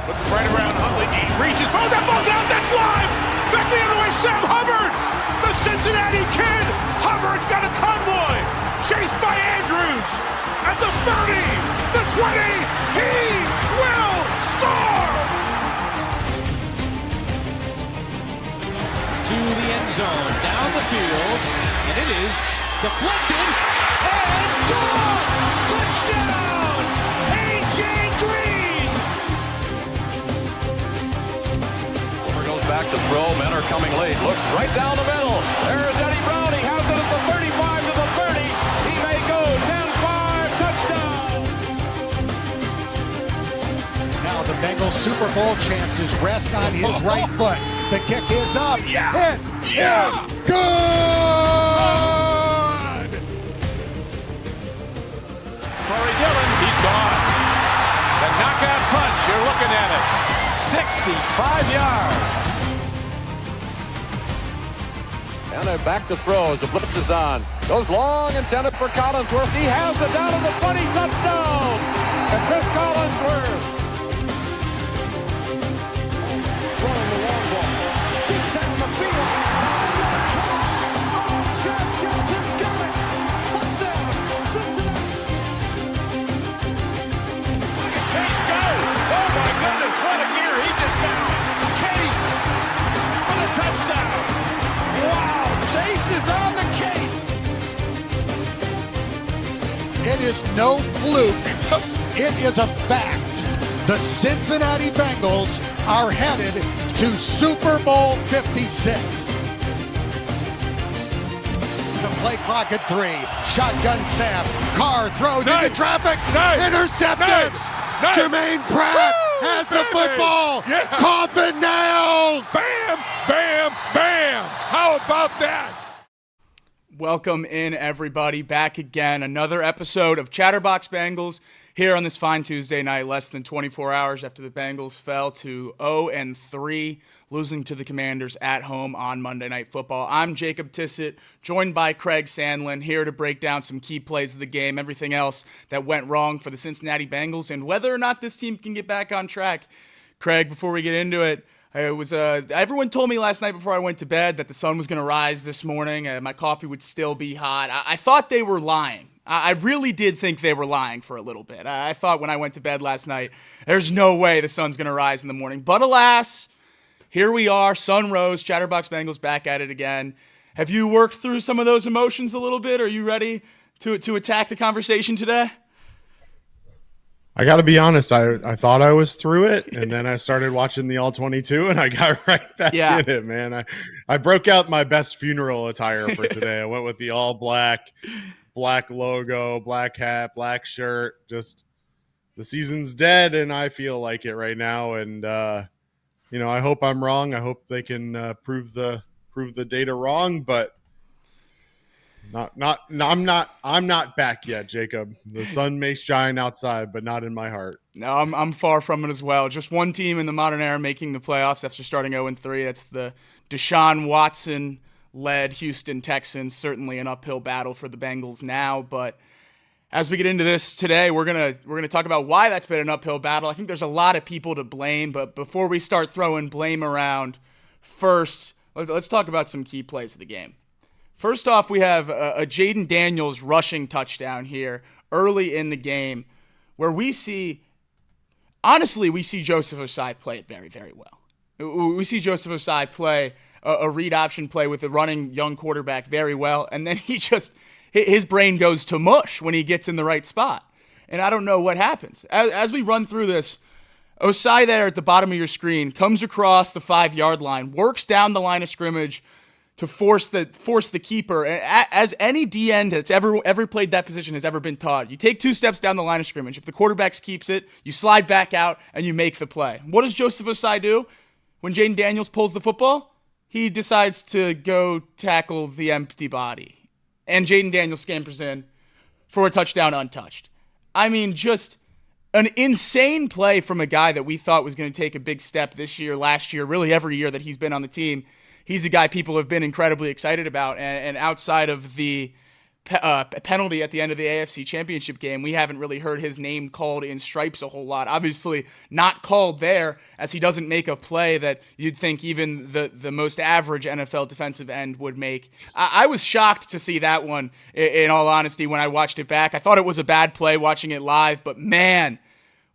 Looking right around Huntley. He reaches. Oh, that ball's out. That's live. Back the other way. Sam Hubbard, the Cincinnati Kid. Hubbard's got a convoy. Chased by Andrews. At the 30, the 20. He will score. To the end zone, down the field, and it is deflected and gone. Touchdown, A.J. Green. Over goes back to throw. Men are coming late. Looks right down the middle. There's Eddie Brown. He has it at the 35 to the 30. He may go 10-5 touchdown. Now the Bengals Super Bowl chances rest on his right foot. The kick is up. Yeah. It is good. Corey Dillon, he's gone. The knockout punch, you're looking at it. 65 yards. And they're back to throw as the blitz is on. Goes long, intended for Collinsworth. He has it down to the 20, touchdown. And Chris Collinsworth. Throwing the long ball. Deep down the field. Chad Johnson's got it. Touchdown, Cincinnati. Look at Chase go. Oh my goodness, what a gear he just found. Chase for the touchdown. Wow, Chase is on the case. It is no fluke. It is a fact. The Cincinnati Bengals are headed to Super Bowl 56. The play clock at 3. Shotgun snap. Carr throws into traffic. Intercepted. Jermaine Pratt has the football. Yeah. Coffin nails. Bam, bam, bam. How about that? Welcome in, everybody. Back again. Another episode of Chatterbox Bengals here on this fine Tuesday night, less than 24 hours after the Bengals fell to 0-3, losing to the Commanders at home on Monday Night Football. I'm Jacob Tissett, joined by Craig Sandlin, here to break down some key plays of the game, everything else that went wrong for the Cincinnati Bengals, and whether or not this team can get back on track. Craig, before we get into it, everyone told me last night before I went to bed that the sun was going to rise this morning. My coffee would still be hot. I thought they were lying. I really did think they were lying for a little bit. I thought when I went to bed last night, there's no way the sun's going to rise in the morning. But alas, here we are. Sun rose. Chatterbox Bengals back at it again. Have you worked through some of those emotions a little bit? Are you ready to attack the conversation today? I got to be honest. I thought I was through it, and then I started watching the All-22, and I got right back in it, man. I broke out my best funeral attire for today. I went with the all-black logo, black hat, black shirt. Just the season's dead, and I feel like it right now. And I hope I'm wrong. I hope they can prove the data wrong, but I'm not back yet, Jacob. The sun may shine outside, but not in my heart. No, I'm far from it as well. Just one team in the modern era making the playoffs after starting 0-3. That's the Deshaun Watson-led Houston Texans. Certainly an uphill battle for the Bengals now, but as we get into this today, we're gonna talk about why that's been an uphill battle. I think there's a lot of people to blame, but before we start throwing blame around, first let's talk about some key plays of the game. First off, we have a Jaden Daniels rushing touchdown here early in the game where we see Joseph Ossai play it very, very well. We see Joseph Ossai play a read option play with a running young quarterback very well, and then his brain goes to mush when he gets in the right spot. And I don't know what happens. As we run through this, Ossai there at the bottom of your screen comes across the 5-yard line, works down the line of scrimmage to force the keeper. As any D end that's ever played that position has ever been taught, you take 2 steps down the line of scrimmage. If the quarterback keeps it, you slide back out and you make the play. What does Joseph Ossai do when Jaden Daniels pulls the football? He decides to go tackle the empty body, and Jaden Daniels scampers in for a touchdown untouched. I mean, just an insane play from a guy that we thought was going to take a big step this year, last year, really every year that he's been on the team. He's a guy people have been incredibly excited about, and outside of the penalty at the end of the AFC Championship game, we haven't really heard his name called in stripes a whole lot. Obviously not called there, as he doesn't make a play that you'd think even the most average NFL defensive end would make. I was shocked to see that one, in all honesty, when I watched it back. I thought it was a bad play watching it live, but man,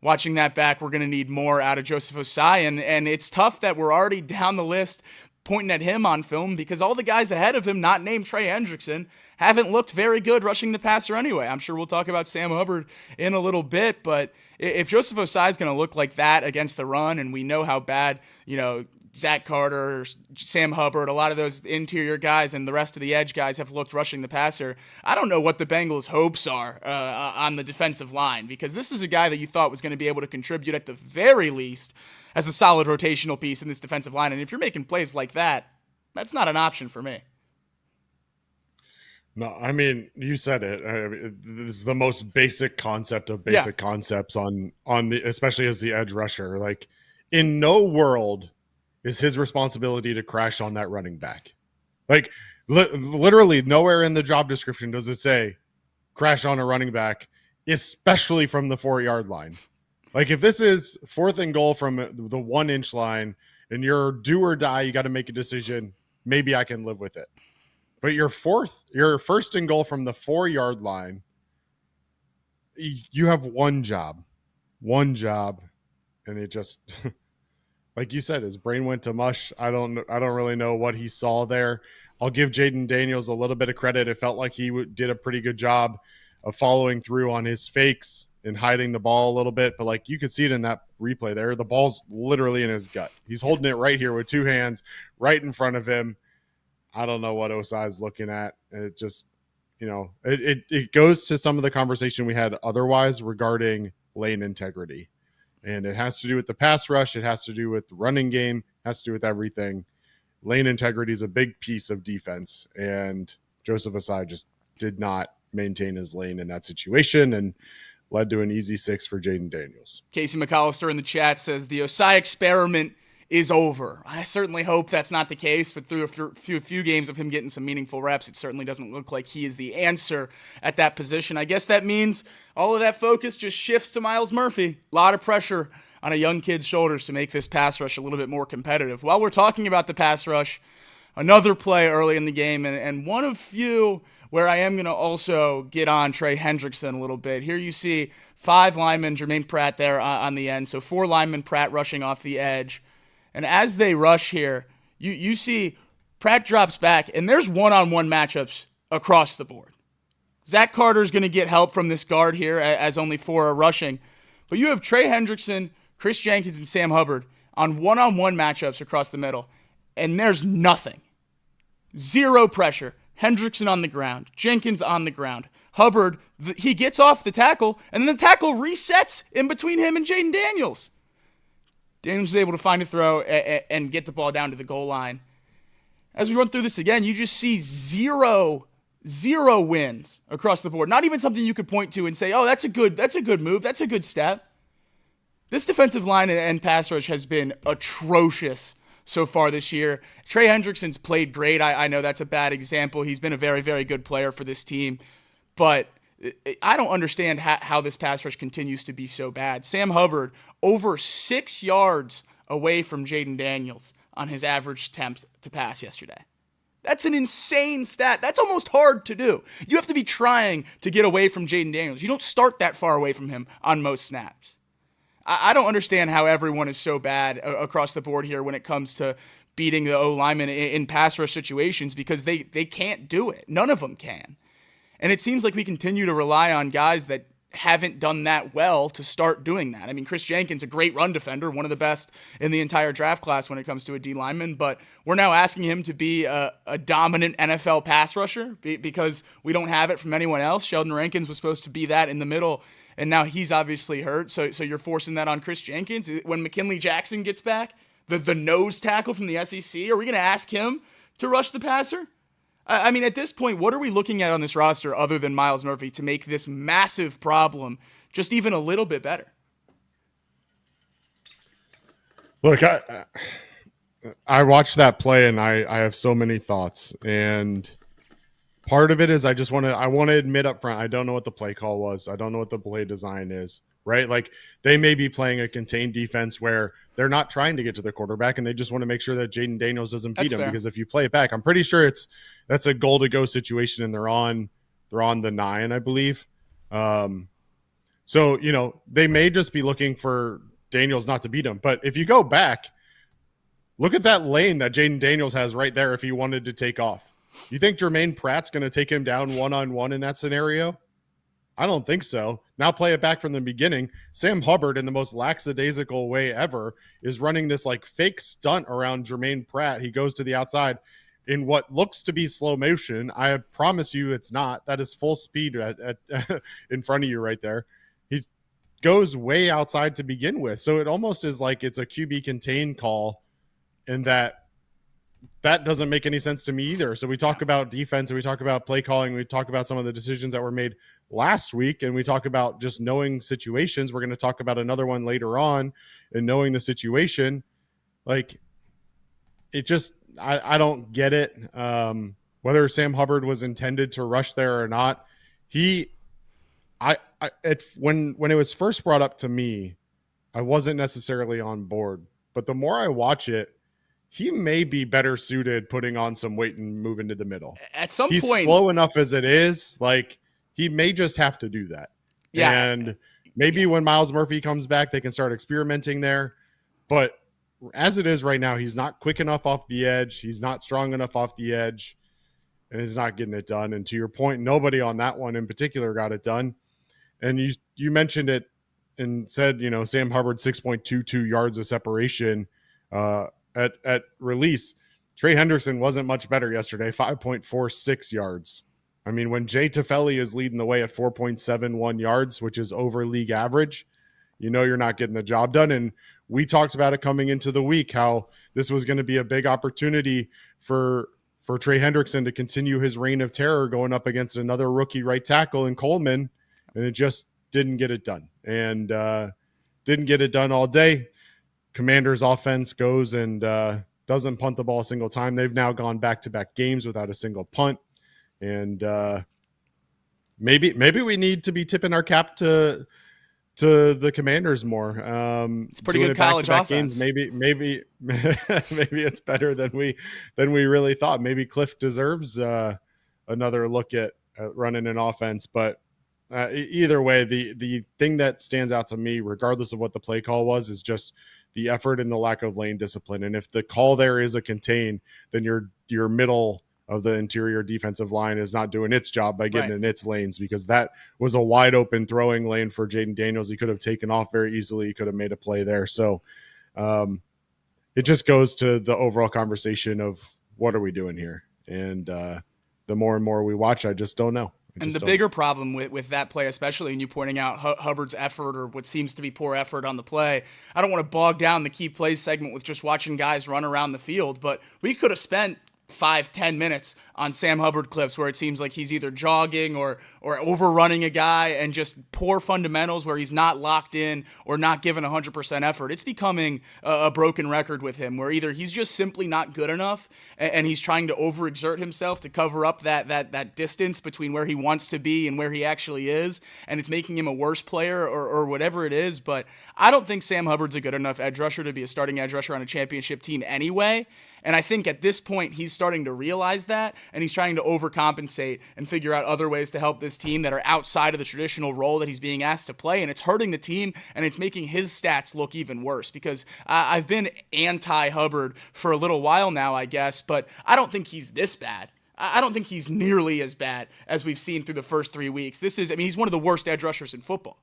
watching that back, we're going to need more out of Joseph Ossai, and it's tough that we're already down the list pointing at him on film, because all the guys ahead of him, not named Trey Hendrickson, haven't looked very good rushing the passer anyway. I'm sure we'll talk about Sam Hubbard in a little bit, but if Joseph Ossai is going to look like that against the run, and we know how bad, Zach Carter, Sam Hubbard, a lot of those interior guys and the rest of the edge guys have looked rushing the passer, I don't know what the Bengals' hopes are on the defensive line, because this is a guy that you thought was going to be able to contribute at the very least as a solid rotational piece in this defensive line. And if you're making plays like that, that's not an option for me. No, I mean, you said it. This is the most basic concept of basic concepts on the, especially as the edge rusher. Like, in no world is his responsibility to crash on that running back. Like, literally nowhere in the job description does it say crash on a running back, especially from the 4-yard line. Like, if this is 4th and goal from the 1-inch line and you're do or die, you got to make a decision. Maybe I can live with it. But your 1st and goal from the 4-yard line, you have one job, and it just, like you said, his brain went to mush. I don't really know what he saw there. I'll give Jaden Daniels a little bit of credit. It felt like he did a pretty good job of following through on his fakes and hiding the ball a little bit. But like, you could see it in that replay there. The ball's literally in his gut. He's holding it right here with 2 hands right in front of him. I don't know what Ossai is looking at. It just, it goes to some of the conversation we had otherwise regarding lane integrity. And it has to do with the pass rush. It has to do with the running game. It has to do with everything. Lane integrity is a big piece of defense. And Joseph Ossai just did not maintain his lane in that situation and led to an easy 6 for Jaden Daniels. Casey McAllister in the chat says the Ossai experiment is over. I certainly hope that's not the case, but through a few games of him getting some meaningful reps, it certainly doesn't look like he is the answer at that position. I guess that means all of that focus just shifts to Myles Murphy. A lot of pressure on a young kid's shoulders to make this pass rush a little bit more competitive. While we're talking about the pass rush, another play early in the game, and one of few where I am going to also get on Trey Hendrickson a little bit. Here you see 5 linemen, Jermaine Pratt there on the end, so 4 linemen, Pratt rushing off the edge. And as they rush here, you see Pratt drops back, and there's one-on-one matchups across the board. Zach Carter's going to get help from this guard here, as only 4 are rushing. But you have Trey Hendrickson, Chris Jenkins, and Sam Hubbard on one-on-one matchups across the middle, and there's nothing. 0 pressure. Hendrickson on the ground. Jenkins on the ground. Hubbard, he gets off the tackle, and then the tackle resets in between him and Jaden Daniels. Daniels is able to find a throw and get the ball down to the goal line. As we run through this again, you just see zero wins across the board. Not even something you could point to and say, oh, that's a good move. That's a good step. This defensive line and pass rush has been atrocious so far this year. Trey Hendrickson's played great. I know that's a bad example. He's been a very, very good player for this team. But I don't understand how this pass rush continues to be so bad. Sam Hubbard, over 6 yards away from Jaden Daniels on his average attempt to pass yesterday. That's an insane stat. That's almost hard to do. You have to be trying to get away from Jaden Daniels. You don't start that far away from him on most snaps. I don't understand how everyone is so bad across the board here when it comes to beating the O-lineman in pass rush situations, because they can't do it. None of them can. And it seems like we continue to rely on guys that haven't done that well to start doing that. I mean, Chris Jenkins, a great run defender, one of the best in the entire draft class when it comes to a D lineman, but we're now asking him to be a dominant NFL pass rusher because we don't have it from anyone else. Sheldon Rankins was supposed to be that in the middle, and now he's obviously hurt, so you're forcing that on Chris Jenkins. When McKinley Jackson gets back, the nose tackle from the SEC, are we going to ask him to rush the passer? I mean, at this point, what are we looking at on this roster other than Myles Murphy to make this massive problem just even a little bit better? Look, I watched that play and I have so many thoughts. And Part of it is I want to admit up front, I don't know what the play call was. I don't know what the play design is, right? Like they may be playing a contained defense where they're not trying to get to the quarterback and they just want to make sure that Jaden Daniels doesn't beat him. Because if you play it back, I'm pretty sure that's a goal to go situation and they're on the 9, I believe. So, they may just be looking for Daniels not to beat him. But if you go back, look at that lane that Jaden Daniels has right there if he wanted to take off. You think Jermaine Pratt's going to take him down one-on-one in that scenario? I don't think so. Now play it back from the beginning. Sam Hubbard, in the most lackadaisical way ever, is running this like fake stunt around Jermaine Pratt. He goes to the outside in what looks to be slow motion. I promise you it's not. That is full speed at in front of you right there. He goes way outside to begin with. So it almost is like it's a QB contain call, and that doesn't make any sense to me either. So we talk about defense and we talk about play calling. We talk about some of the decisions that were made last week, and we talk about just knowing situations. We're going to talk about another one later on and knowing the situation. Like it just, I don't get it. Whether Sam Hubbard was intended to rush there or not, when it was first brought up to me, I wasn't necessarily on board, but the more I watch it, he may be better suited putting on some weight and moving to the middle. At some He's point, slow enough as it is. Like he may just have to do that. Yeah. And maybe when Miles Murphy comes back, they can start experimenting there. But as it is right now, he's not quick enough off the edge. He's not strong enough off the edge, and he's not getting it done. And to your point, nobody on that one in particular got it done. And you mentioned it and said, Sam Hubbard, 6.22 yards of separation at release. Trey Hendrickson wasn't much better yesterday, 5.46 yards. I mean, when Jay Tefeli is leading the way at 4.71 yards, which is over league average, you're not getting the job done. And we talked about it coming into the week, how this was going to be a big opportunity for Trey Hendrickson to continue his reign of terror going up against another rookie right tackle in Coleman, and it just didn't get it done. And didn't get it done all day. Commanders offense goes and doesn't punt the ball a single time. They've now gone back-to-back games without a single punt. And maybe we need to be tipping our cap to the Commanders more. It's pretty good college offense. Games, maybe it's better than we really thought. Maybe Cliff deserves another look at running an offense. But either way, the thing that stands out to me, regardless of what the play call was, is just the effort and the lack of lane discipline. And if the call there is a contain, then your middle of the interior defensive line is not doing its job by getting in its lanes, because that was a wide open throwing lane for Jaden Daniels. He could have taken off very easily. He could have made a play there. So it just goes to the overall conversation of what are we doing here? And the more and more we watch, I just don't know. And the bigger problem with that play, especially, and you pointing out Hubbard's effort, or what seems to be poor effort on the play, I don't want to bog down the key plays segment with just watching guys run around the field, but we could have spent 5-10 minutes on Sam Hubbard clips where it seems like he's either jogging or overrunning a guy, and just poor fundamentals where he's not locked in or not given 100% effort. It's becoming a broken record with him, where either he's just simply not good enough and he's trying to overexert himself to cover up that distance between where he wants to be and where he actually is, and it's making him a worse player or whatever it is. But I don't think Sam Hubbard's a good enough edge rusher to be a starting edge rusher on a championship team anyway. And I think at this point, he's starting to realize that, and he's trying to overcompensate and figure out other ways to help this team that are outside of the traditional role that he's being asked to play. And it's hurting the team, and it's making his stats look even worse, because I've been anti-Hubbard for a little while now, I guess, but I don't think he's this bad. I don't think he's nearly as bad as we've seen through the first 3 weeks. He's one of the worst edge rushers in football.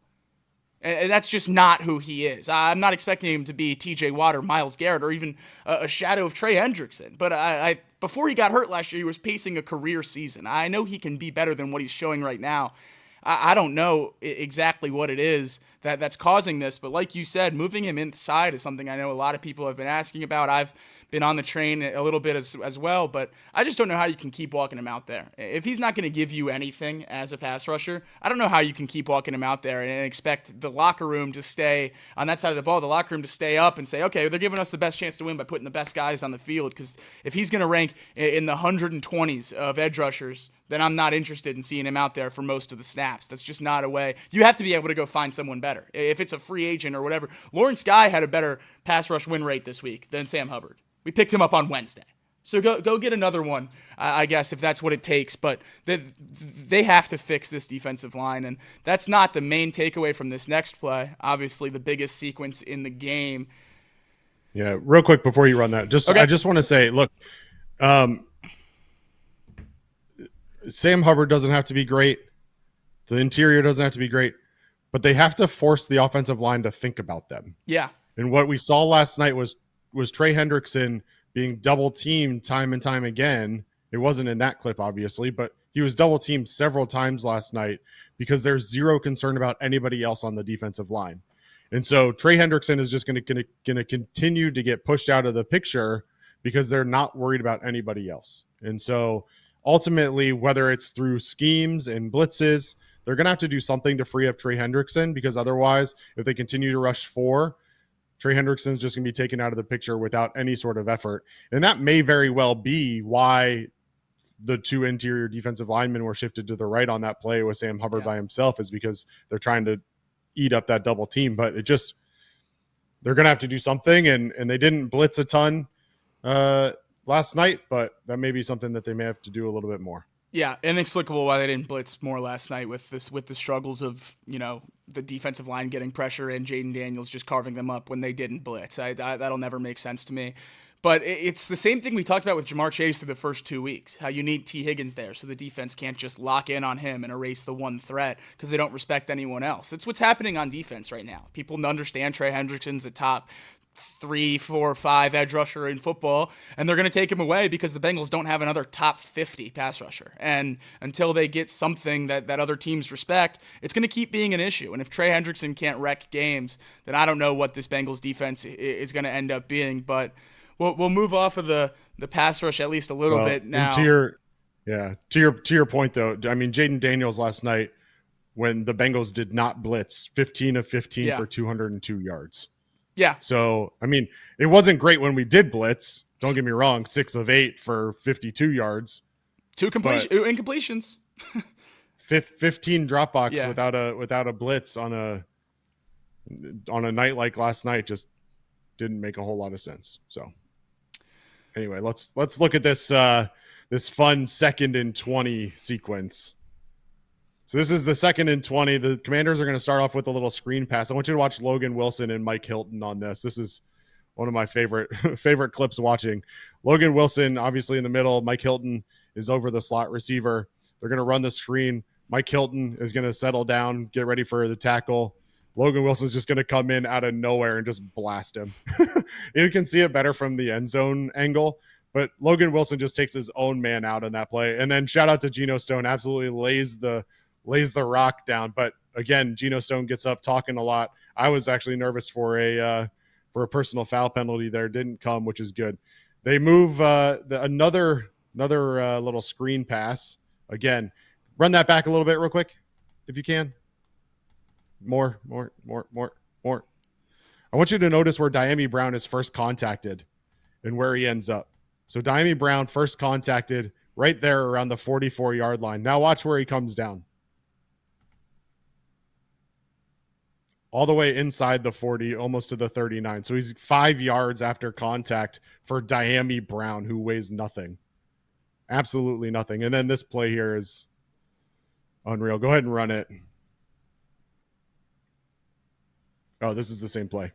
And that's just not who he is. I'm not expecting him to be TJ Watt or Myles Garrett or even a shadow of Trey Hendrickson. But I before he got hurt last year, he was pacing a career season. I know he can be better than what he's showing right now. I don't know exactly what it is that's causing this. But like you said, moving him inside is something I know a lot of people have been asking about. I've been on the train a little bit as well, but I just don't know how you can keep walking him out there. If he's not going to give you anything as a pass rusher, I don't know how you can keep walking him out there and expect the locker room to stay on that side of the ball, the locker room to stay up and say, okay, they're giving us the best chance to win by putting the best guys on the field. Because if he's going to rank in the 120s of edge rushers, then I'm not interested in seeing him out there for most of the snaps. That's just not a way. You have to be able to go find someone better. If it's a free agent or whatever, Lawrence Guy had a better pass rush win rate this week than Sam Hubbard. We picked him up on Wednesday. So go get another one, I guess, if that's what it takes. But they have to fix this defensive line, and that's not the main takeaway from this next play. Obviously, the biggest sequence in the game. Yeah, real quick before you run that, Okay. I just want to say, look, Sam Hubbard doesn't have to be great. The interior doesn't have to be great, but they have to force the offensive line to think about them. Yeah. And what we saw last night was Trey Hendrickson being double teamed time and time again. It wasn't in that clip, obviously, but he was double teamed several times last night because there's zero concern about anybody else on the defensive line. And so Trey Hendrickson is just going to continue to get pushed out of the picture because they're not worried about anybody else. And so ultimately, whether it's through schemes and blitzes, they're going to have to do something to free up Trey Hendrickson, because otherwise, if they continue to rush 4, Trey Hendrickson's just going to be taken out of the picture without any sort of effort. And that may very well be why the 2 interior defensive linemen were shifted to the right on that play with Sam Hubbard by himself, is because they're trying to eat up that double team. But they're going to have to do something. And they didn't blitz a ton last night, but that may be something that they may have to do a little bit more. Yeah, inexplicable why they didn't blitz more last night with the struggles of, the defensive line getting pressure and Jaden Daniels just carving them up when they didn't blitz. That'll never make sense to me. But it's the same thing we talked about with Jamar Chase through the first 2 weeks, how you need T. Higgins there so the defense can't just lock in on him and erase the one threat because they don't respect anyone else. That's what's happening on defense right now. People understand Trey Hendrickson's a top 3, 4, 5 edge rusher in football, and they're going to take him away because the Bengals don't have another top 50 pass rusher. And until they get something that other teams respect, it's going to keep being an issue. And if Trey Hendrickson can't wreck games, then I don't know what this Bengals defense is going to end up being. But we'll move off of the pass rush at least a little bit now. To your point though, I mean, Jaden Daniels last night, when the Bengals did not blitz, 15 of 15 for 202 yards. Yeah. So, I mean, it wasn't great when we did blitz. Don't get me wrong, 6 of 8 for 52 yards. 2 incompletions. 15 dropbacks without a blitz on a night like last night just didn't make a whole lot of sense. So, anyway, let's look at this this fun 2nd and 20 sequence. So this is the 2nd and 20. The Commanders are going to start off with a little screen pass. I want you to watch Logan Wilson and Mike Hilton on this. This is one of my favorite clips watching. Logan Wilson, obviously in the middle. Mike Hilton is over the slot receiver. They're going to run the screen. Mike Hilton is going to settle down, get ready for the tackle. Logan Wilson's just going to come in out of nowhere and just blast him. You can see it better from the end zone angle, but Logan Wilson just takes his own man out on that play. And then shout out to Geno Stone, absolutely lays the rock down. But again, Geno Stone gets up talking a lot. I was actually nervous for a personal foul penalty there. Didn't come, which is good. They move another little screen pass. Again, run that back a little bit real quick, if you can. More. I want you to notice where Diami Brown is first contacted and where he ends up. So Diami Brown first contacted right there around the 44-yard line. Now watch where he comes down. All the way inside the 40, almost to the 39. So he's 5 yards after contact for Diami Brown, who weighs nothing. Absolutely nothing. And then this play here is unreal. Go ahead and run it. Oh, this is the same play.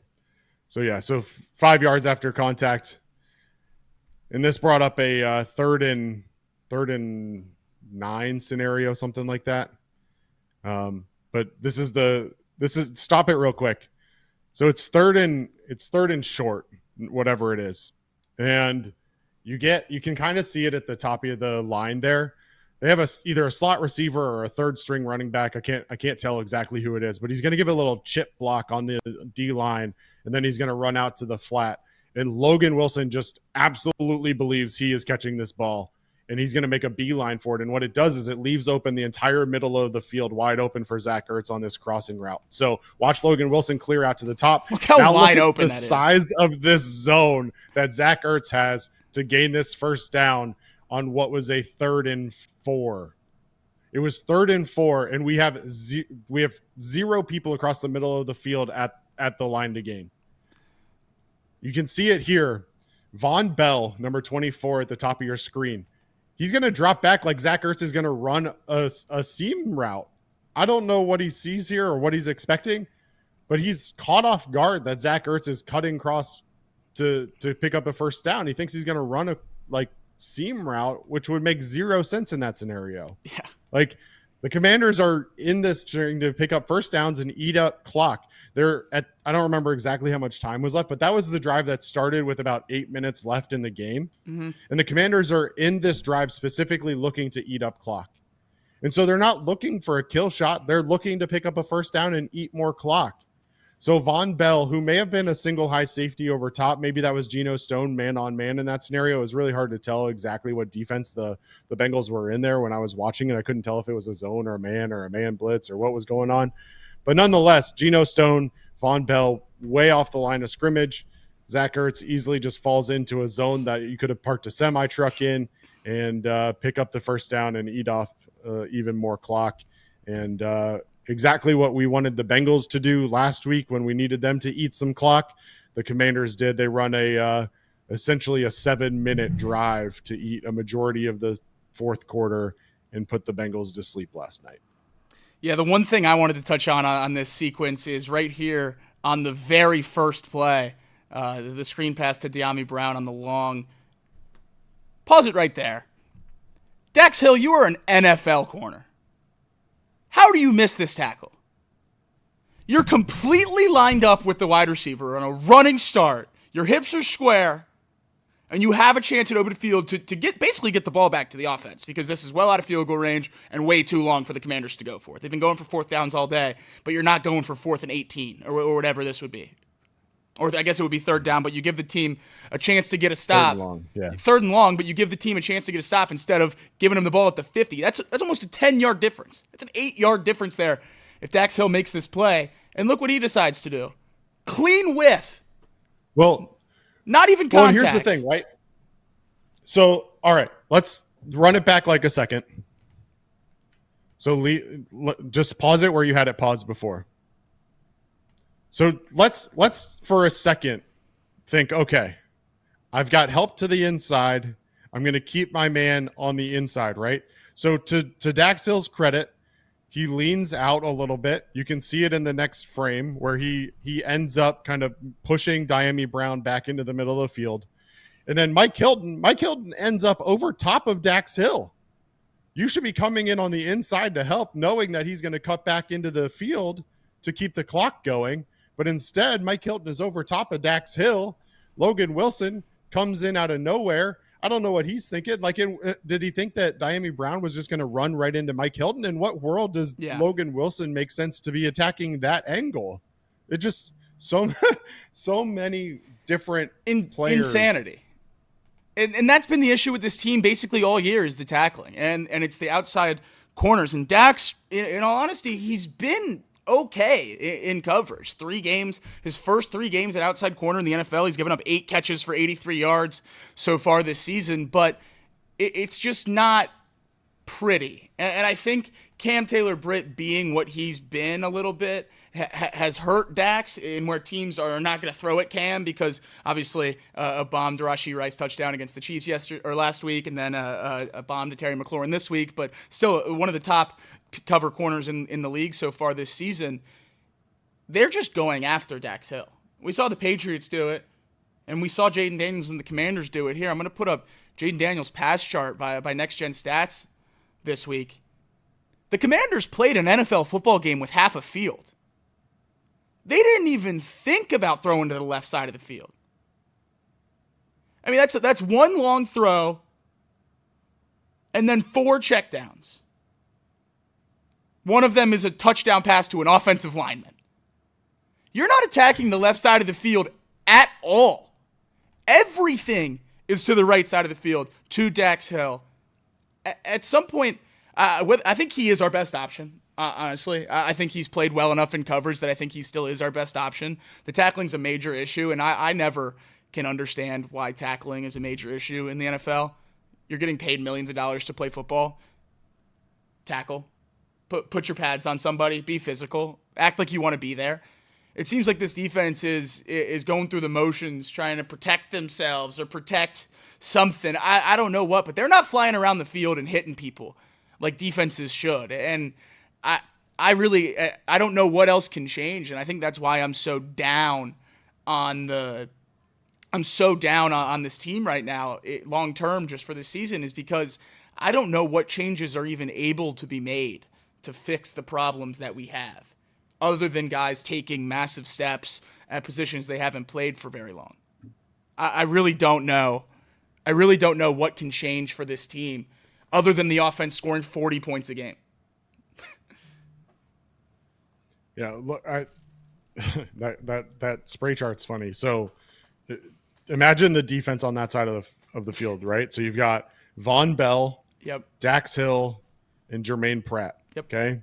So, yeah, so 5 yards after contact. And this brought up a third and 9 scenario, something like that. But this is stop it real quick. So it's third and short, whatever it is. And you can kind of see it at the top of the line there. They have either a slot receiver or a third string running back. I can't tell exactly who it is, but he's going to give a little chip block on the D line, and then he's going to run out to the flat. And Logan Wilson just absolutely believes he is catching this ball, and he's going to make a beeline for it. And what it does is it leaves open the entire middle of the field wide open for Zach Ertz on this crossing route. So watch Logan Wilson clear out to the top. Look how wide open the size of this zone that Zach Ertz has to gain this first down on what was a 3rd and 4. It was 3rd and 4, and we have 0 people across the middle of the field at the line to gain. You can see it here. Von Bell, number 24 at the top of your screen. He's going to drop back like Zach Ertz is going to run a seam route. I don't know what he sees here or what he's expecting, but he's caught off guard that Zach Ertz is cutting across to pick up a first down. He thinks he's going to run a seam route, which would make 0 sense in that scenario. Yeah. Like, the Commanders are in this trying to pick up first downs and eat up clock. I don't remember exactly how much time was left, but that was the drive that started with about 8 minutes left in the game. Mm-hmm. And the Commanders are in this drive specifically looking to eat up clock. And so they're not looking for a kill shot. They're looking to pick up a first down and eat more clock. So Von Bell, who may have been a single high safety over top, maybe that was Geno Stone man on man in that scenario. It was really hard to tell exactly what defense the Bengals were in there when I was watching, and I couldn't tell if it was a zone or a man blitz or what was going on. But nonetheless, Geno Stone, Von Bell, way off the line of scrimmage. Zach Ertz easily just falls into a zone that you could have parked a semi-truck in and pick up the first down and eat off even more clock. And exactly what we wanted the Bengals to do last week when we needed them to eat some clock. The Commanders did. They run essentially a 7-minute drive to eat a majority of the fourth quarter and put the Bengals to sleep last night. Yeah, the one thing I wanted to touch on this sequence is right here on the very first play, the screen pass to Dyami Brown on the long. Pause it right there. Dax Hill, you are an NFL corner. How do you miss this tackle? You're completely lined up with the wide receiver on a running start. Your hips are square, and you have a chance at open field to get the ball back to the offense, because this is well out of field goal range and way too long for the Commanders to go for. They've been going for 4th downs all day, but you're not going for 4th and 18 or whatever this would be. Or I guess it would be 3rd down, but you give the team a chance to get a stop. 3rd and long, yeah. 3rd and long, but you give the team a chance to get a stop instead of giving them the ball at the 50. That's almost a 10-yard difference. That's an 8-yard difference there if Dax Hill makes this play. And look what he decides to do. Clean whiff. Well, not even contact. Well, here's the thing, right? So, all right, let's run it back like a second. So just pause it where you had it paused before. So let's for a second think, okay, I've got help to the inside. I'm going to keep my man on the inside, right? So to Dax Hill's credit, he leans out a little bit. You can see it in the next frame where he ends up kind of pushing Dyami Brown back into the middle of the field. And then Mike Hilton ends up over top of Dax Hill. You should be coming in on the inside to help, knowing that he's going to cut back into the field to keep the clock going. But instead, Mike Hilton is over top of Dax Hill. Logan Wilson comes in out of nowhere. I don't know what he's thinking. Did he think that Dyami Brown was just going to run right into Mike Hilton? In what world does Logan Wilson make sense to be attacking that angle? It just so many different players. Insanity. And that's been the issue with this team basically all year, is the tackling. And it's the outside corners. And Dax, in all honesty, he's been okay in coverage. 3 games, his first 3 games at outside corner in the NFL, he's given up 8 catches for 83 yards so far this season, but it's just not pretty. And I think Cam Taylor-Britt being what he's been a little bit has hurt Dax in where teams are not going to throw at Cam, because obviously a bomb to Rashee Rice touchdown against the Chiefs last week, and then a bomb to Terry McLaurin this week, but still one of the top cover corners in the league so far this season. They're just going after Dax Hill. We saw the Patriots do it, and we saw Jaden Daniels and the Commanders do it here. I'm going to put up Jaden Daniels' pass chart by Next Gen Stats this week. The Commanders played an NFL football game with half a field. They didn't even think about throwing to the left side of the field. I mean, that's one long throw and then 4 checkdowns. One of them is a touchdown pass to an offensive lineman. You're not attacking the left side of the field at all. Everything is to the right side of the field, to Dax Hill. At some point, I think he is our best option, honestly. I think he's played well enough in coverage that I think he still is our best option. The tackling's a major issue, and I never can understand why tackling is a major issue in the NFL. You're getting paid millions of dollars to play football. Tackle. Put your pads on somebody. Be physical. Act like you want to be there. It seems like this defense is going through the motions, trying to protect themselves or protect something. I don't know what, but they're not flying around the field and hitting people like defenses should. And I don't know what else can change. And I think that's why I'm so down on this team right now, long term, just for this season, is because I don't know what changes are even able to be made to fix the problems that we have, other than guys taking massive steps at positions they haven't played for very long. I really don't know. I really don't know what can change for this team other than the offense scoring 40 points a game. Yeah, look, that spray chart's funny. So imagine the defense on that side of the field, right? So you've got Von Bell, Dax Hill, and Jermaine Pratt. Okay.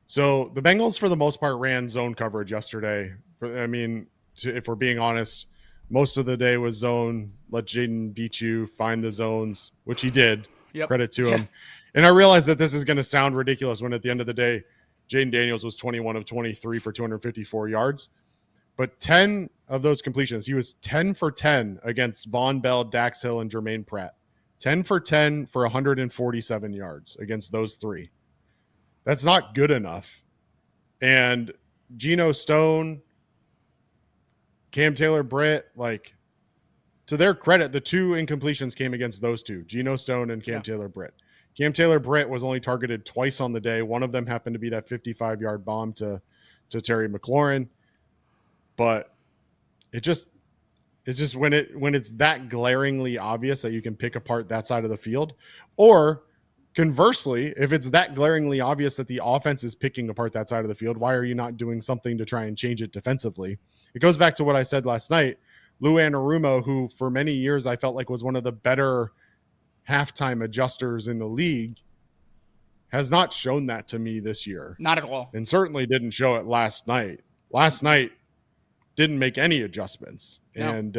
So the Bengals, for the most part, ran zone coverage yesterday. I mean, if we're being honest, most of the day was zone. Let Jaden beat you, find the zones, which he did. Credit to him. And I realize that this is going to sound ridiculous when at the end of the day, Jaden Daniels was 21 of 23 for 254 yards. But 10 of those completions, he was 10 for 10 against Von Bell, Dax Hill, and Jermaine Pratt. 10 for 10 for 147 yards against those three. That's not good enough. And Geno Stone, Cam Taylor-Britt, like, to their credit, the 2 incompletions came against those two, Geno Stone and Cam Taylor-Britt. Cam Taylor-Britt was only targeted twice on the day. One of them happened to be that 55-yard bomb to Terry McLaurin. But it's just when it's that glaringly obvious that you can pick apart that side of the field, or conversely, if it's that glaringly obvious that the offense is picking apart that side of the field, why are you not doing something to try and change it defensively? It goes back to what I said last night. Lou Anarumo, who for many years I felt like was one of the better halftime adjusters in the league, has not shown that to me this year. Not at all. And certainly didn't show it last night. Last night didn't make any adjustments. No. And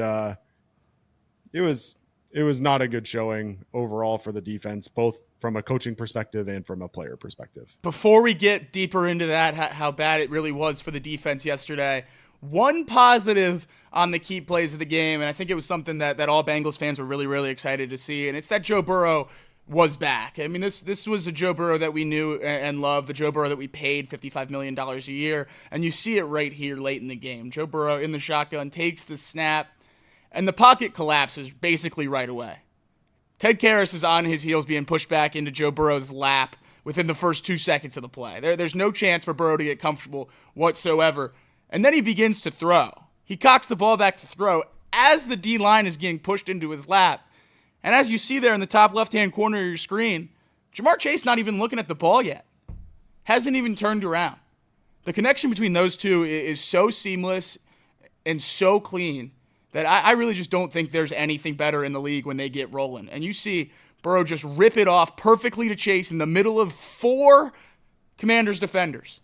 it was not a good showing overall for the defense, both from a coaching perspective and from a player perspective. Before we get deeper into that, how bad it really was for the defense yesterday, one positive on the key plays of the game, and I think it was something that all Bengals fans were really, really excited to see, and it's that Joe Burrow was back. I mean, this was a Joe Burrow that we knew and loved, the Joe Burrow that we paid $55 million a year, and you see it right here late in the game. Joe Burrow in the shotgun takes the snap, and the pocket collapses basically right away. Ted Karras is on his heels being pushed back into Joe Burrow's lap within the first 2 seconds of the play. There's no chance for Burrow to get comfortable whatsoever. And then he begins to throw. He cocks the ball back to throw as the D-line is getting pushed into his lap. And as you see there in the top left-hand corner of your screen, Jamar Chase not even looking at the ball yet. Hasn't even turned around. The connection between those two is so seamless and so clean that I really just don't think there's anything better in the league when they get rolling. And you see Burrow just rip it off perfectly to Chase in the middle of 4 Commanders defenders.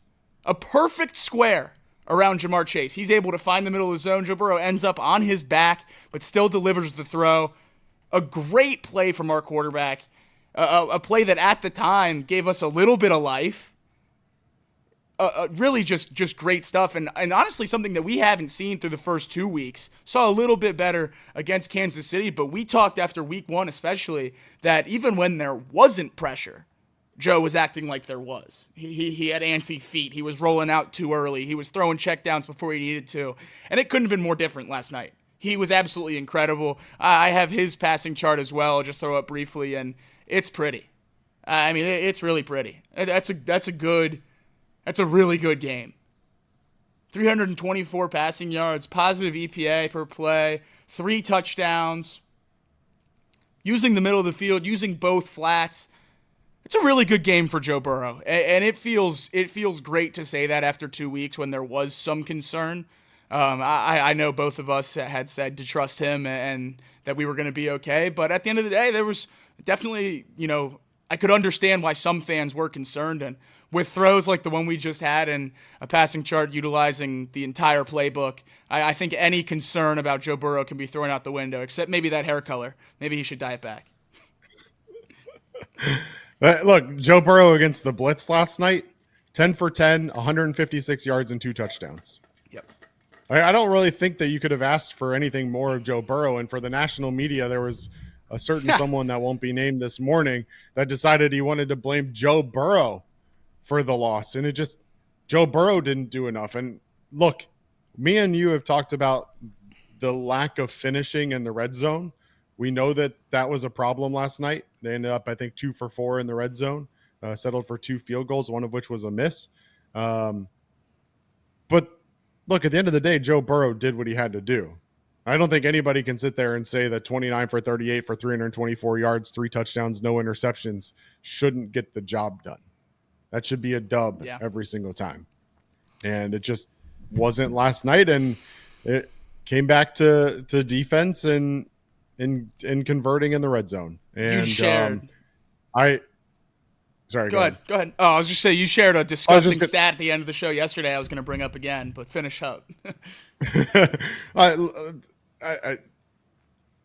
A perfect square around Jamar Chase. He's able to find the middle of the zone. Joe Burrow ends up on his back, but still delivers the throw. A great play from our quarterback. A play that at the time gave us a little bit of life. Really just great stuff. And honestly, something that we haven't seen through the first 2 weeks. Saw a little bit better against Kansas City, but we talked after week 1 especially that even when there wasn't pressure, Joe was acting like there was. He had antsy feet. He was rolling out too early. He was throwing checkdowns before he needed to. And it couldn't have been more different last night. He was absolutely incredible. I have his passing chart as well. I'll just throw up briefly, and it's pretty. I mean, it's really pretty. That's a really good game. 324 passing yards, positive EPA per play, 3 touchdowns. using the middle of the field, using both flats. It's a really good game for Joe Burrow, and it feels great to say that after 2 weeks when there was some concern. I know both of us had said to trust him and that we were going to be okay, but at the end of the day, there was definitely, I could understand why some fans were concerned, and with throws like the one we just had and a passing chart utilizing the entire playbook, I think any concern about Joe Burrow can be thrown out the window, except maybe that hair color. Maybe he should dye it back. Look, Joe Burrow against the Blitz last night, 10 for 10, 156 yards and 2 touchdowns. Yep. I don't really think that you could have asked for anything more of Joe Burrow. And for the national media, there was a certain someone that won't be named this morning that decided he wanted to blame Joe Burrow for the loss. And Joe Burrow didn't do enough. And look, me and you have talked about the lack of finishing in the red zone. We know that was a problem last night. They ended up, I think, 2 for 4 in the red zone, settled for 2 field goals, one of which was a miss. But look, at the end of the day, Joe Burrow did what he had to do. I don't think anybody can sit there and say that 29 for 38 for 324 yards, 3 touchdowns, no interceptions shouldn't get the job done. That should be a dub every single time. And it just wasn't last night, and it came back to defense and converting in the red zone. And you shared. Sorry. Go ahead. Oh, I was just saying you shared a disgusting stat at the end of the show yesterday. I was going to bring up again, but finish up.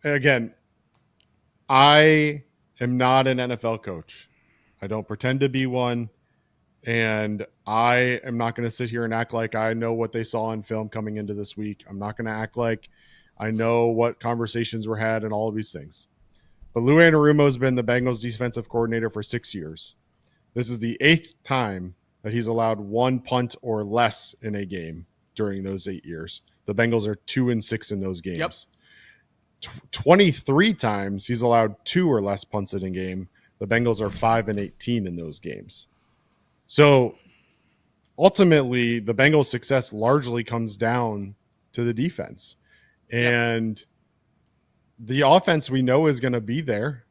Again, I am not an NFL coach. I don't pretend to be one, and I am not going to sit here and act like I know what they saw in film coming into this week. I'm not going to act like I know what conversations were had and all of these things. But Lou Anarumo has been the Bengals defensive coordinator for 6 years. This is the 8th time that he's allowed 1 punt or less in a game during those 8 years. The Bengals are 2-6 in those games. Yep. 23 times he's allowed 2 or less punts in a game. The Bengals are 5-18 in those games. So ultimately, the Bengals' success largely comes down to the defense. And the offense we know is going to be there,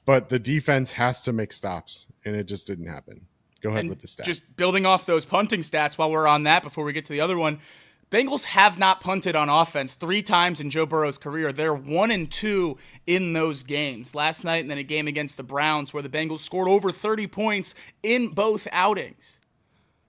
but the defense has to make stops, and it just didn't happen. Go ahead with the stats. Just building off those punting stats while we're on that before we get to the other one, Bengals have not punted on offense 3 times in Joe Burrow's career. They're 1-2 in those games. Last night and then a game against the Browns where the Bengals scored over 30 points in both outings.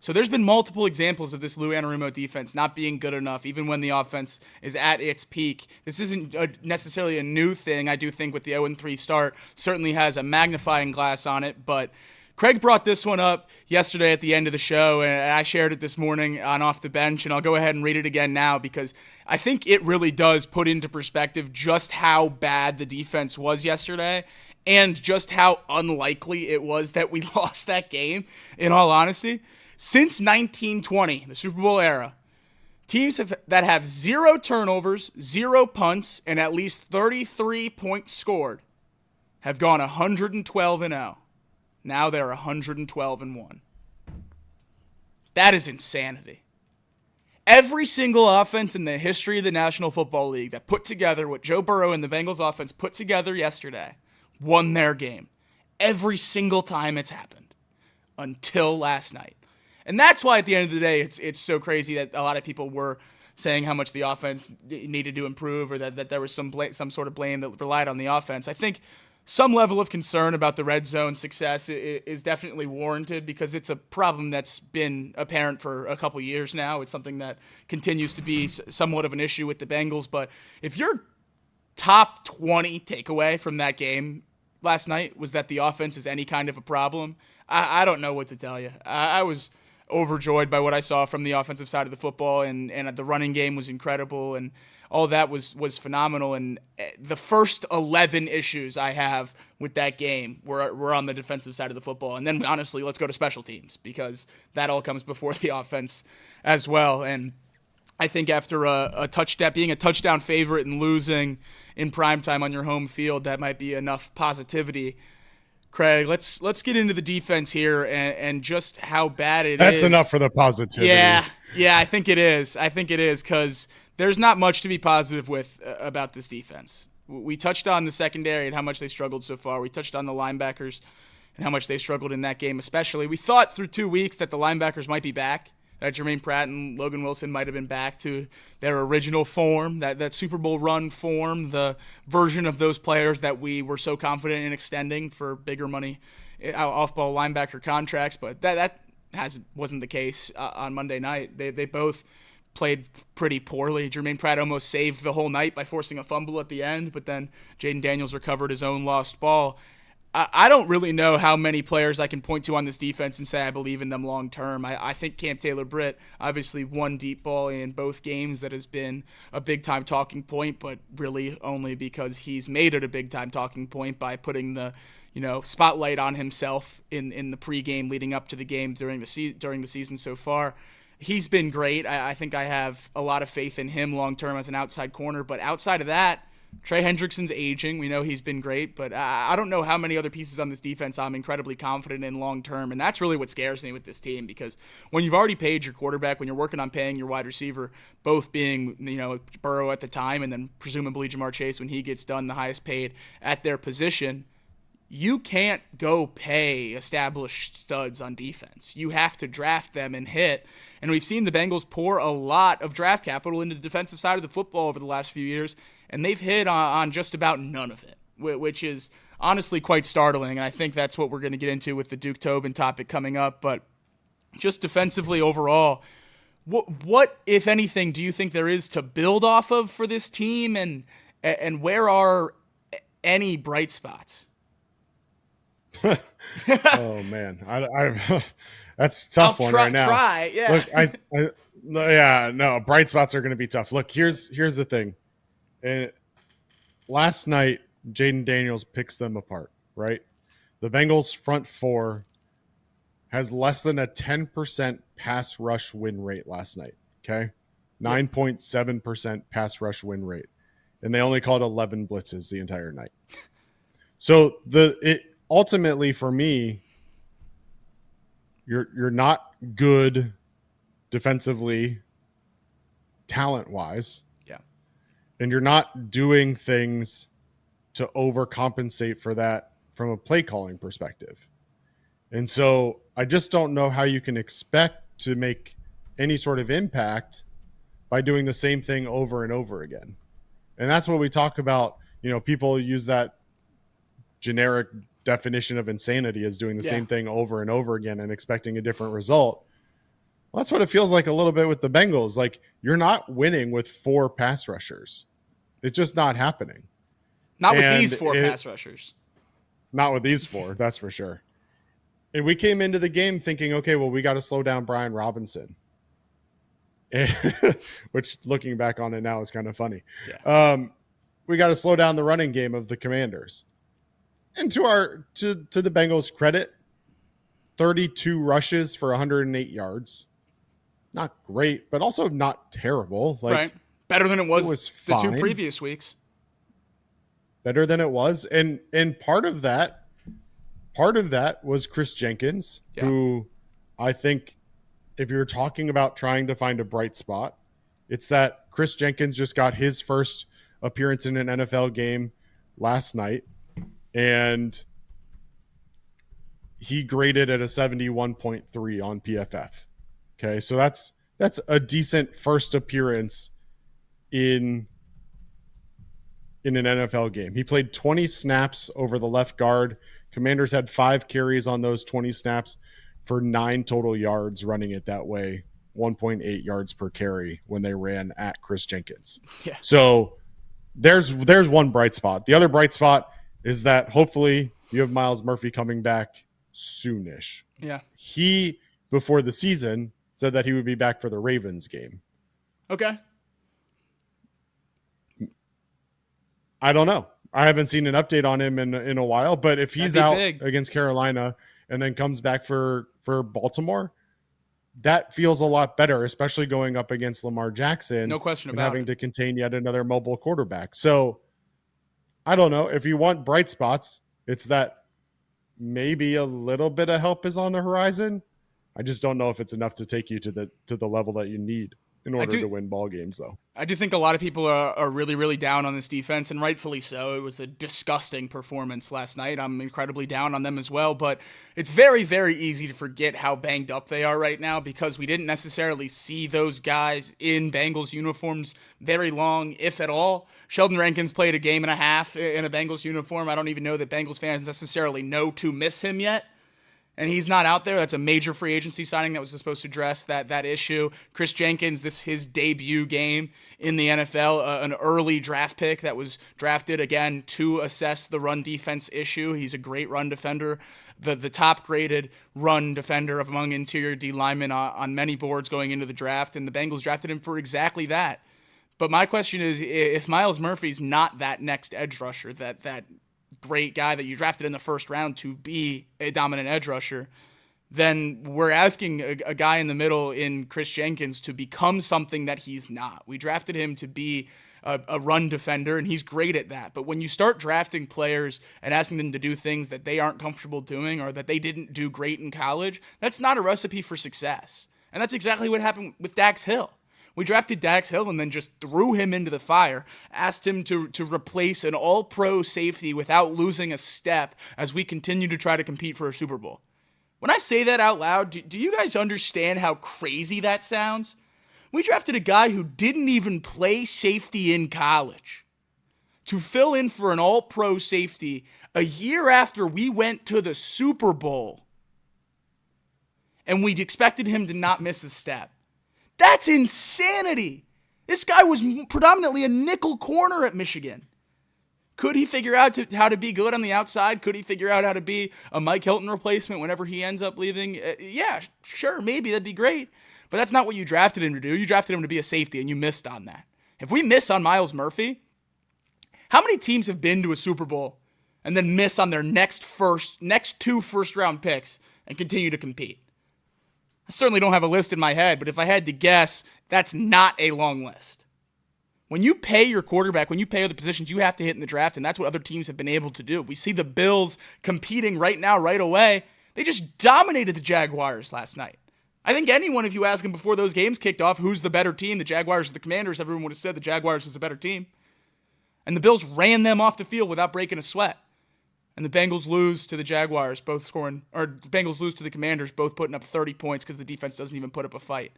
So there's been multiple examples of this Lou Anarumo defense not being good enough, even when the offense is at its peak. This isn't necessarily a new thing. I do think with the 0-3 start certainly has a magnifying glass on it, but Craig brought this one up yesterday at the end of the show, and I shared it this morning on Off the Bench, and I'll go ahead and read it again now because I think it really does put into perspective just how bad the defense was yesterday and just how unlikely it was that we lost that game, in all honesty. Since 1920, the Super Bowl era, teams that have 0 turnovers, 0 punts, and at least 33 points scored have gone 112-0. Now they're 112-1. That is insanity. Every single offense in the history of the National Football League that put together what Joe Burrow and the Bengals offense put together yesterday won their game. Every single time it's happened. Until last night. And that's why at the end of the day, it's so crazy that a lot of people were saying how much the offense needed to improve or that there was some sort of blame that relied on the offense. I think some level of concern about the red zone success is definitely warranted because it's a problem that's been apparent for a couple years now. It's something that continues to be somewhat of an issue with the Bengals. But if your top 20 takeaway from that game last night was that the offense is any kind of a problem, I don't know what to tell you. I was overjoyed by what I saw from the offensive side of the football, and the running game was incredible, and all that was phenomenal. And the first 11 issues I have with that game were on the defensive side of the football. And then, honestly, let's go to special teams because that all comes before the offense as well. And I think after a touchdown, being a touchdown favorite and losing in primetime on your home field, that might be enough positivity. Craig, let's get into the defense here and just how bad it is. That's enough for the positivity. Yeah, I think it is. Because there's not much to be positive with about this defense. We touched on the secondary and how much they struggled so far. We touched on the linebackers and how much they struggled in that game especially. We thought through 2 weeks that the linebackers might be back, that Jermaine Pratt and Logan Wilson might have been back to their original form, that Super Bowl run form, the version of those players that we were so confident in extending for bigger money off-ball linebacker contracts. But that wasn't the case on Monday night. They both played pretty poorly. Jermaine Pratt almost saved the whole night by forcing a fumble at the end, but then Jaden Daniels recovered his own lost ball. I don't really know how many players I can point to on this defense and say I believe in them long term. I think Cam Taylor-Britt, obviously one deep ball in both games that has been a big-time talking point, but really only because he's made it a big-time talking point by putting the spotlight on himself in the pregame leading up to the game during the season so far. He's been great. I think I have a lot of faith in him long term as an outside corner, but outside of that, Trey Hendrickson's aging. We know he's been great, but I don't know how many other pieces on this defense I'm incredibly confident in long term, and that's really what scares me with this team, because when you've already paid your quarterback, when you're working on paying your wide receiver, both being Burrow at the time and then presumably Jamar Chase when he gets done, the highest paid at their position, you can't go pay established studs on defense. You have to draft them and hit. And we've seen the Bengals pour a lot of draft capital into the defensive side of the football over the last few years, and they've hit on just about none of it, which is honestly quite startling. And I think that's what we're going to get into with the Duke Tobin topic coming up. But just defensively overall, what, if anything, do you think there is to build off of for this team, and where are any bright spots? Oh man, I that's a tough one right now. Yeah. Look, bright spots are going to be tough. Look, here's the thing. Last night, Jaden Daniels picks them apart, right? The Bengals front four has less than a 10% pass rush win rate last night. Okay, 9.7% pass rush win rate, and they only called 11 blitzes the entire night. So ultimately, for me, you're not good defensively, talent-wise. Yeah. And you're not doing things to overcompensate for that from a play calling perspective. And so I just don't know how you can expect to make any sort of impact by doing the same thing over and over again. And that's what we talk about. People use that generic definition of insanity as doing the same thing over and over again and expecting a different result. Well, that's what it feels like a little bit with the Bengals. Like, you're not winning with 4 pass rushers. It's just not happening. Not with these 4 pass rushers. Not with these 4, that's for sure. And we came into the game thinking, okay, well, we got to slow down Brian Robinson. Which, looking back on it now, is kind of funny. Yeah. We got to slow down the running game of the Commanders. And to the Bengals' credit, 32 rushes for 108 yards. Not great, but also not terrible. Right. Better than it was the fine. 2 previous weeks. Better than it was. And part of that was Chris Jenkins, who I think, if you're talking about trying to find a bright spot, it's that Chris Jenkins just got his first appearance in an NFL game last night. And he graded at a 71.3 on PFF. Okay, so that's a decent first appearance in an NFL game. He played 20 snaps over the left guard. Commanders had 5 carries on those 20 snaps for 9 total yards running it that way, 1.8 yards per carry when they ran at Chris Jenkins. Yeah. So there's one bright spot. The other bright spot is that hopefully you have Myles Murphy coming back soonish. Yeah. He, before the season, said that he would be back for the Ravens game. Okay. I don't know. I haven't seen an update on him in a while, but if he's out against Carolina and then comes back for Baltimore, that feels a lot better, especially going up against Lamar Jackson. No question and about having it. to contain yet another mobile quarterback. So I don't know. If you want bright spots, it's that maybe a little bit of help is on the horizon. I just don't know if it's enough to take you to the level that you need in order to win ball games, though. I do think a lot of people are really, really down on this defense, and rightfully so. It was a disgusting performance last night. I'm incredibly down on them as well, but it's very, very easy to forget how banged up they are right now because we didn't necessarily see those guys in Bengals uniforms very long, if at all. Sheldon Rankins played a game and a half in a Bengals uniform. I don't even know that Bengals fans necessarily know to miss him yet. And he's not out there. That's a major free agency signing that was supposed to address that issue. Chris Jenkins, his debut game in the NFL, an early draft pick that was drafted, again, to assess the run defense issue. He's a great run defender, the top-graded run defender among interior D linemen on many boards going into the draft, and the Bengals drafted him for exactly that. But my question is, if Myles Murphy's not that next edge rusher, that great guy that you drafted in the first round to be a dominant edge rusher, then we're asking a guy in the middle in Chris Jenkins to become something that he's not. We drafted him to be a run defender, and he's great at that. But when you start drafting players and asking them to do things that they aren't comfortable doing or that they didn't do great in college, that's not a recipe for success. And that's exactly what happened with Dax Hill. We drafted Dax Hill and then just threw him into the fire, asked him to replace an all-pro safety without losing a step as we continue to try to compete for a Super Bowl. When I say that out loud, do you guys understand how crazy that sounds? We drafted a guy who didn't even play safety in college to fill in for an all-pro safety a year after we went to the Super Bowl. And we expected him to not miss a step. That's insanity. This guy was predominantly a nickel corner at Michigan. Could he figure out how to be good on the outside? Could he figure out how to be a Mike Hilton replacement whenever he ends up leaving? Yeah, sure, maybe. That'd be great. But that's not what you drafted him to do. You drafted him to be a safety, and you missed on that. If we miss on Myles Murphy, how many teams have been to a Super Bowl and then miss on their next two first-round picks and continue to compete? I certainly don't have a list in my head, but if I had to guess, that's not a long list. When you pay your quarterback, when you pay other positions, you have to hit in the draft, and that's what other teams have been able to do. We see the Bills competing right now, right away. They just dominated the Jaguars last night. I think anyone, if you ask them before those games kicked off, who's the better team, the Jaguars or the Commanders, everyone would have said the Jaguars was a better team. And the Bills ran them off the field without breaking a sweat. And the Bengals lose to the Jaguars, the Bengals lose to the Commanders, both putting up 30 points because the defense doesn't even put up a fight.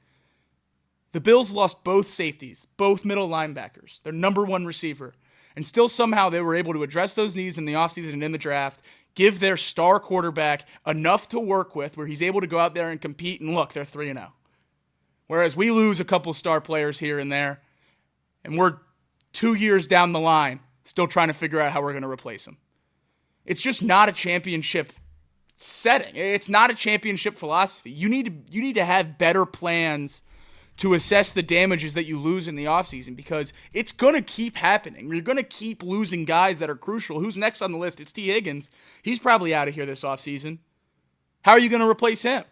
The Bills lost both safeties, both middle linebackers, their number one receiver, and still somehow they were able to address those needs in the offseason and in the draft, give their star quarterback enough to work with where he's able to go out there and compete, and look, they're 3-0. Whereas we lose a couple star players here and there, and we're 2 years down the line still trying to figure out how we're going to replace them. It's just not a championship setting. It's not a championship philosophy. You need to have better plans to assess the damages that you lose in the offseason because it's going to keep happening. You're going to keep losing guys that are crucial. Who's next on the list? It's T. Higgins. He's probably out of here this offseason. How are you going to replace him?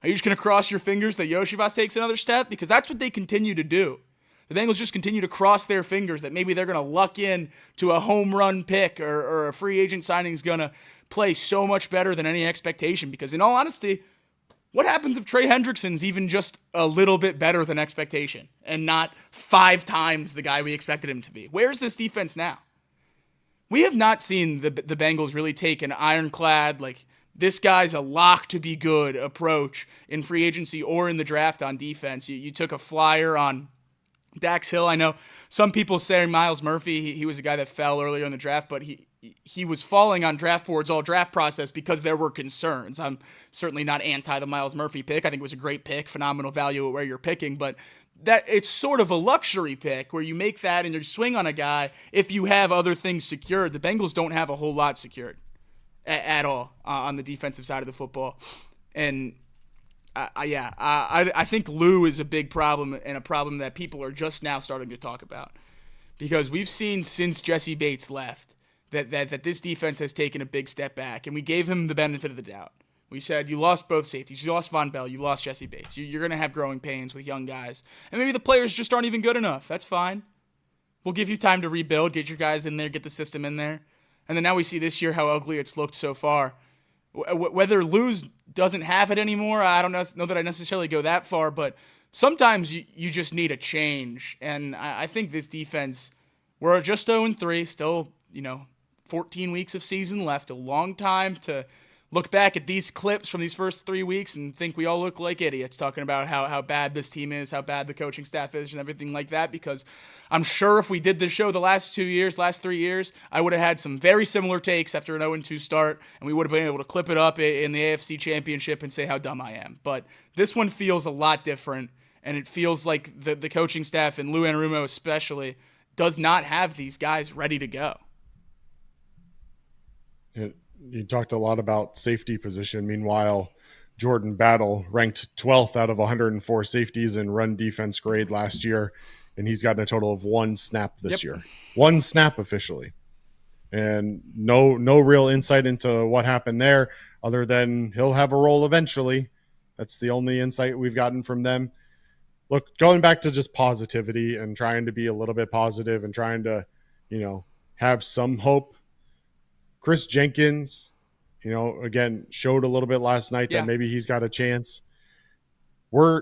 Are you just going to cross your fingers that Yoshivas takes another step? Because that's what they continue to do. The Bengals just continue to cross their fingers that maybe they're going to luck in to a home run pick or a free agent signing is going to play so much better than any expectation. Because in all honesty, what happens if Trey Hendrickson's even just a little bit better than expectation and not 5 times the guy we expected him to be? Where's this defense now? We have not seen the Bengals really take an ironclad, like, this guy's a lock to be good approach in free agency or in the draft on defense. You took a flyer on Dax Hill. I know some people say Myles Murphy, he was a guy that fell earlier in the draft, but he was falling on draft boards all draft process because there were concerns. I'm certainly not anti the Myles Murphy pick. I think it was a great pick, phenomenal value at where you're picking, but that it's sort of a luxury pick where you make that and you swing on a guy if you have other things secured. The Bengals don't have a whole lot secured at all on the defensive side of the football. And I think Lou is a big problem and a problem that people are just now starting to talk about because we've seen since Jesse Bates left that this defense has taken a big step back, and we gave him the benefit of the doubt. We said, you lost both safeties. You lost Von Bell. You lost Jesse Bates. You're going to have growing pains with young guys. And maybe the players just aren't even good enough. That's fine. We'll give you time to rebuild, get your guys in there, get the system in there. And then now we see this year how ugly it's looked so far. Whether Lou doesn't have it anymore, I don't know that I necessarily go that far, but sometimes you just need a change. And I think this defense, we're just 0-3, still, 14 weeks of season left, a long time to look back at these clips from these first 3 weeks and think we all look like idiots talking about how bad this team is, how bad the coaching staff is, and everything like that, because I'm sure if we did this show the last 3 years, I would have had some very similar takes after an 0-2 start, and we would have been able to clip it up in the AFC Championship and say how dumb I am. But this one feels a lot different, and it feels like the coaching staff, and Lou Anarumo especially, does not have these guys ready to go. You talked a lot about safety position. Meanwhile, Jordan Battle ranked 12th out of 104 safeties in run defense grade last year, and he's gotten a total of 1 snap this year. 1 snap officially. And no real insight into what happened there other than he'll have a role eventually. That's the only insight we've gotten from them. Look, going back to just positivity and trying to be a little bit positive and trying to, have some hope. Chris Jenkins, again, showed a little bit last night that maybe he's got a chance.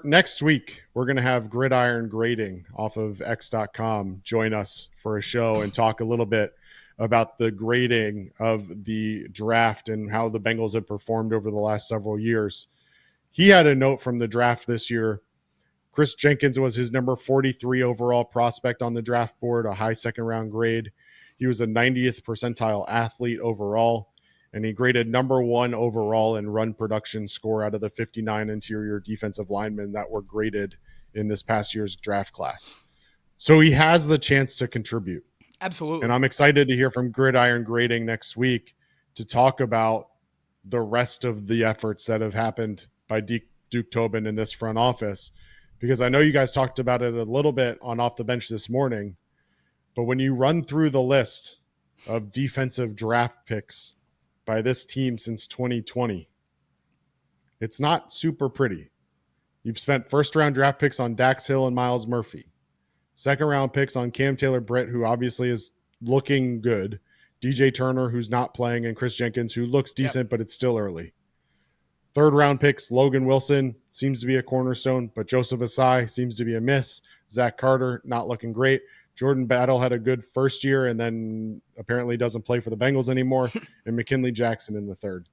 Next week, we're going to have Gridiron Grading off of X.com join us for a show and talk a little bit about the grading of the draft and how the Bengals have performed over the last several years. He had a note from the draft this year. Chris Jenkins was his number 43 overall prospect on the draft board, a high second-round grade. He was a 90th percentile athlete overall, and he graded number 1 overall in run production score out of the 59 interior defensive linemen that were graded in this past year's draft class. So he has the chance to contribute. Absolutely. And I'm excited to hear from Gridiron Grading next week to talk about the rest of the efforts that have happened by Duke Tobin in this front office, because I know you guys talked about it a little bit on Off the Bench this morning. But when you run through the list of defensive draft picks by this team since 2020, it's not super pretty. You've spent first-round draft picks on Dax Hill and Miles Murphy. Second-round picks on Cam Taylor-Britt, who obviously is looking good. DJ Turner, who's not playing, and Chris Jenkins, who looks decent, but it's still early. Third-round picks, Logan Wilson seems to be a cornerstone, but Joseph Asai seems to be a miss. Zach Carter, not looking great. Jordan Battle had a good first year and then apparently doesn't play for the Bengals anymore. And McKinley Jackson in the third.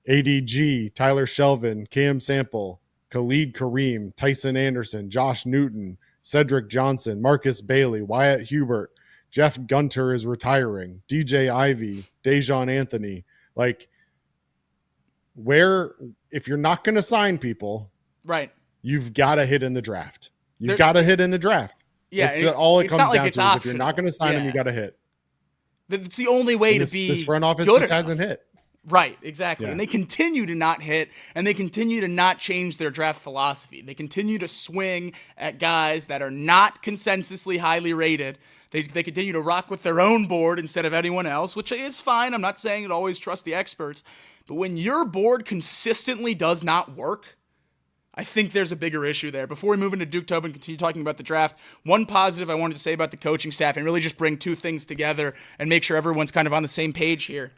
ADG, Tyler Shelvin, Cam Sample, Khalid Kareem, Tyson Anderson, Josh Newton, Cedric Johnson, Marcus Bailey, Wyatt Hubert, Jeff Gunter is retiring, DJ Ivey, Dejon Anthony. If you're not going to sign people, right, you've got to hit in the draft. You've got to hit in the draft. Yeah, it's all it comes down to. Is if you're not going to sign them, you got to hit. It's the only way to be. This front office just enough. Hasn't hit. Right, exactly. Yeah. And they continue to not hit, and they continue to not change their draft philosophy. They continue to swing at guys that are not consensusly highly rated. They continue to rock with their own board instead of anyone else, which is fine. I'm not saying to always trust the experts. But when your board consistently does not work, I think there's a bigger issue there. Before we move into Duke Tobin, continue talking about the draft, one positive I wanted to say about the coaching staff and really just bring two things together and make sure everyone's kind of on the same page here.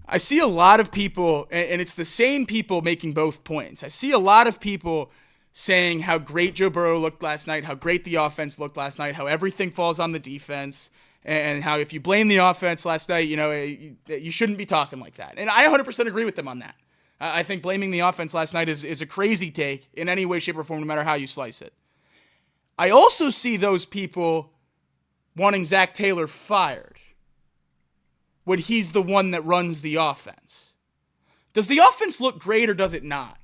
I see a lot of people, and it's the same people making both points. I see a lot of people saying how great Joe Burrow looked last night, how great the offense looked last night, how everything falls on the defense, and how if you blame the offense last night, you shouldn't be talking like that. And I 100% agree with them on that. I think blaming the offense last night is a crazy take in any way, shape, or form, no matter how you slice it. I also see those people wanting Zach Taylor fired when he's the one that runs the offense. Does the offense look great or does it not?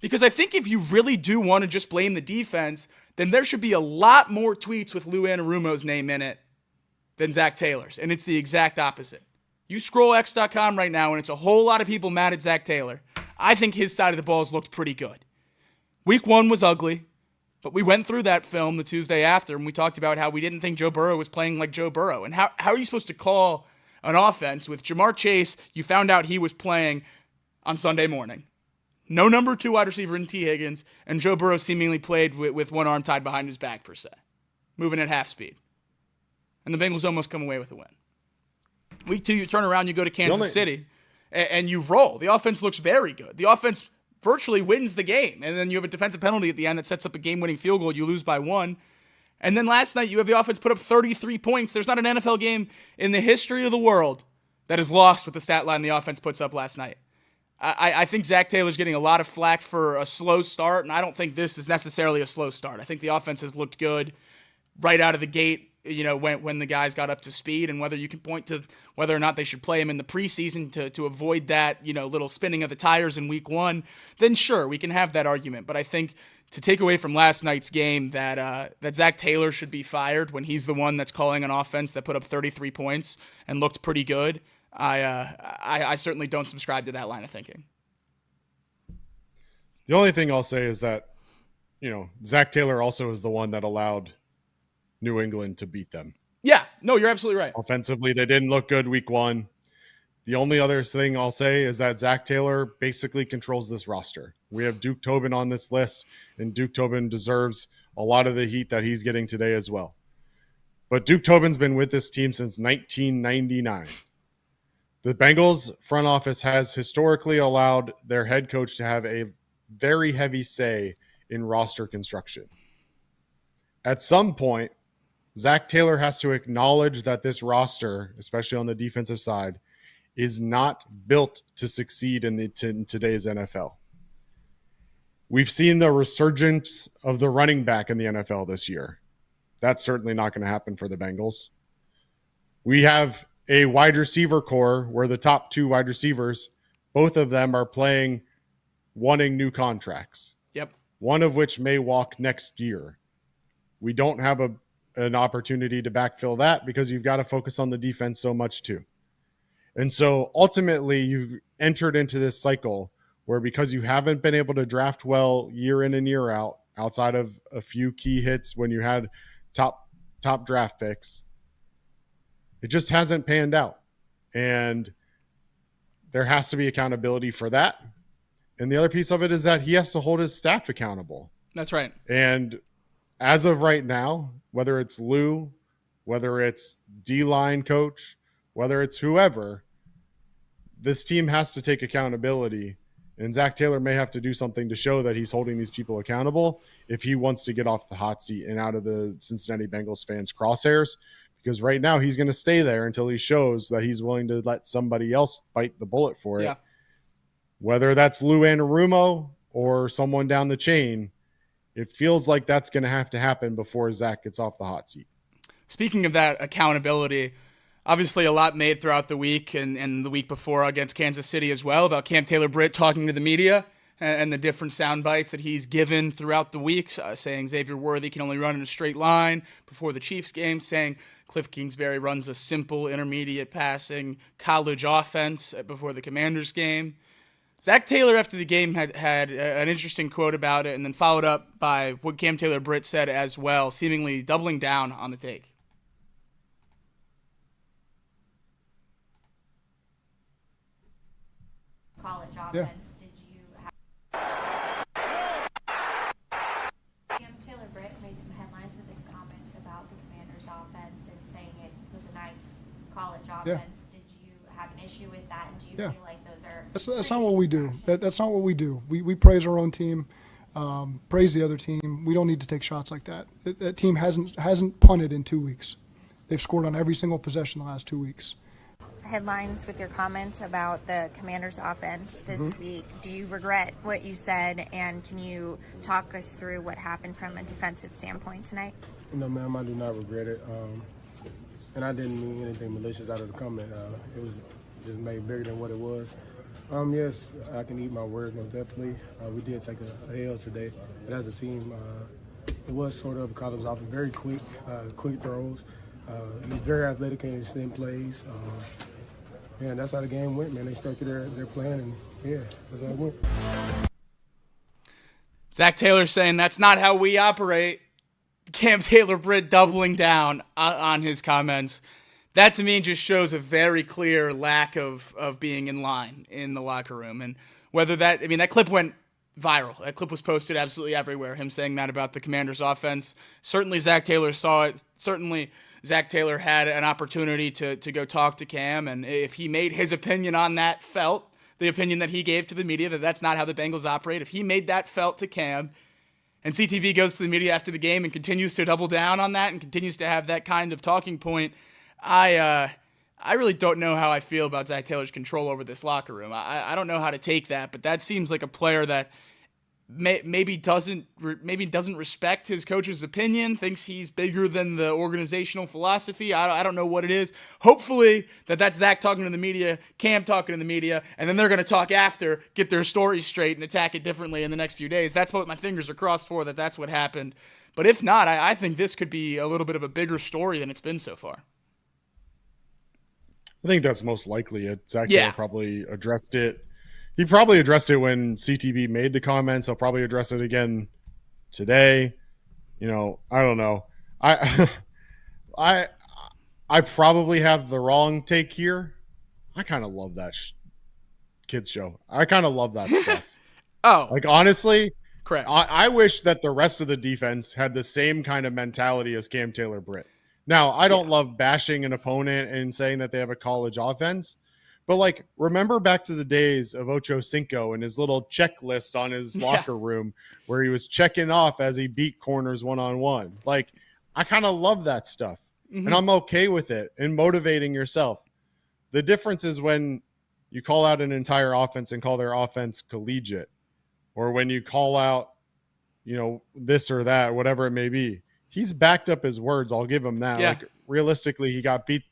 Because I think if you really do want to just blame the defense, then there should be a lot more tweets with Lou Anarumo's name in it than Zach Taylor's, and it's the exact opposite. You scroll X.com right now, and it's a whole lot of people mad at Zach Taylor. I think his side of the ball has looked pretty good. Week 1 was ugly, but we went through that film the Tuesday after, and we talked about how we didn't think Joe Burrow was playing like Joe Burrow. And how are you supposed to call an offense with Jamar Chase? You found out he was playing on Sunday morning. No number 2 wide receiver in T. Higgins, and Joe Burrow seemingly played with one arm tied behind his back, per se, moving at half speed. And the Bengals almost come away with a win. Week 2, you turn around, you go to Kansas City, and you roll. The offense looks very good. The offense virtually wins the game. And then you have a defensive penalty at the end that sets up a game-winning field goal. You lose by 1. And then last night, you have the offense put up 33 points. There's not an NFL game in the history of the world that is lost with the stat line the offense puts up last night. I think Zach Taylor's getting a lot of flack for a slow start, and I don't think this is necessarily a slow start. I think the offense has looked good right out of the gate, when the guys got up to speed, and whether you can point to whether or not they should play him in the preseason to avoid that, little spinning of the tires in week 1, then sure, we can have that argument. But I think to take away from last night's game that Zach Taylor should be fired when he's the one that's calling an offense that put up 33 points and looked pretty good, I certainly don't subscribe to that line of thinking. The only thing I'll say is that, Zach Taylor also is the one that allowed New England to beat them. Yeah, no, you're absolutely right. Offensively, they didn't look good week 1. The only other thing I'll say is that Zach Taylor basically controls this roster. We have Duke Tobin on this list, and Duke Tobin deserves a lot of the heat that he's getting today as well. But Duke Tobin's been with this team since 1999. The Bengals front office has historically allowed their head coach to have a very heavy say in roster construction. At some point, Zach Taylor has to acknowledge that this roster, especially on the defensive side, is not built to succeed in today's NFL. We've seen the resurgence of the running back in the NFL this year. That's certainly not going to happen for the Bengals. We have a wide receiver core where the top 2 wide receivers, both of them are wanting new contracts. Yep. One of which may walk next year. We don't have an opportunity to backfill that because you've got to focus on the defense so much too. And so ultimately you've entered into this cycle where because you haven't been able to draft well year in and year out, outside of a few key hits when you had top draft picks, it just hasn't panned out. And there has to be accountability for that. And the other piece of it is that he has to hold his staff accountable. That's right. And as of right now, whether it's Lou, whether it's D-line coach, whether it's whoever, this team has to take accountability. And Zach Taylor may have to do something to show that he's holding these people accountable if he wants to get off the hot seat and out of the Cincinnati Bengals fans' crosshairs. Because right now he's going to stay there until he shows that he's willing to let somebody else bite the bullet for it. Yeah. Whether that's Lou Anarumo or someone down the chain, it feels like that's going to have to happen before Zach gets off the hot seat. Speaking of that accountability, obviously a lot made throughout the week and the week before against Kansas City as well about Cam Taylor-Britt talking to the media and the different sound bites that he's given throughout the weeks, saying Xavier Worthy can only run in a straight line before the Chiefs game, saying Cliff Kingsbury runs a simple intermediate passing college offense before the Commanders game. Zach Taylor after the game had an interesting quote about it and then followed up by what Cam Taylor-Britt said as well, seemingly doubling down on the take. College offense, did you have... Cam Taylor-Britt made some headlines with his comments about the Commanders offense and saying it was a nice college offense. Yeah. Did you have an issue with that? And do you Yeah. feel like those are... That's not what we do. That's not what we do. We praise our own team, praise the other team. We don't need to take shots like that. That team hasn't punted in 2 weeks. They've scored on every single possession the last 2 weeks. Headlines with your comments about the Commanders offense this week. Do you regret what you said, and can you talk us through what happened from a defensive standpoint tonight? No, ma'am, I do not regret it. And I didn't mean anything malicious out of the comment. It was just made bigger than what it was. Yes, I can eat my words most definitely. We did take a L today, but as a team, it was sort of a college offense, very quick throws. He's very athletic and extend plays. And that's how the game went, man. They stuck to their plan, and yeah, that's how it went. Zach Taylor saying that's not how we operate. Cam Taylor-Britt doubling down on his comments. That to me just shows a very clear lack of being in line in the locker room. And whether that clip went viral. That clip was posted absolutely everywhere. Him saying that about the Commanders offense. Certainly Zach Taylor saw it. Certainly Zach Taylor had an opportunity to go talk to Cam. And if he made his opinion on that felt, the opinion that he gave to the media, that that's not how the Bengals operate. If he made that felt to Cam, and CTV goes to the media after the game and continues to double down on that and continues to have that kind of talking point, I really don't know how I feel about Zach Taylor's control over this locker room. I don't know how to take that, but that seems like a player that maybe doesn't respect his coach's opinion, thinks he's bigger than the organizational philosophy. I don't know what it is. Hopefully that's Zach talking to the media, Cam talking to the media, and then they're going to talk after, get their stories straight, and attack it differently in the next few days. That's what my fingers are crossed for, that's what happened. But if not, I think this could be a little bit of a bigger story than it's been so far. I think that's most likely it. Zach Taylor probably addressed it. He probably addressed it when CTV made the comments. He'll probably address it again today. I don't know. I probably have the wrong take here. I kind of love that kids show. I kind of love that stuff. Honestly, correct. I wish that the rest of the defense had the same kind of mentality as Cam Taylor-Britt. Now, I don't love bashing an opponent and saying that they have a college offense, but remember back to the days of Ocho Cinco and his little checklist on his locker room where he was checking off as he beat corners one-on-one. I kind of love that stuff, and I'm okay with it and motivating yourself. The difference is when you call out an entire offense and call their offense collegiate, or when you call out, this or that, whatever it may be. He's backed up his words. I'll give him that. Yeah. Realistically, he got beat.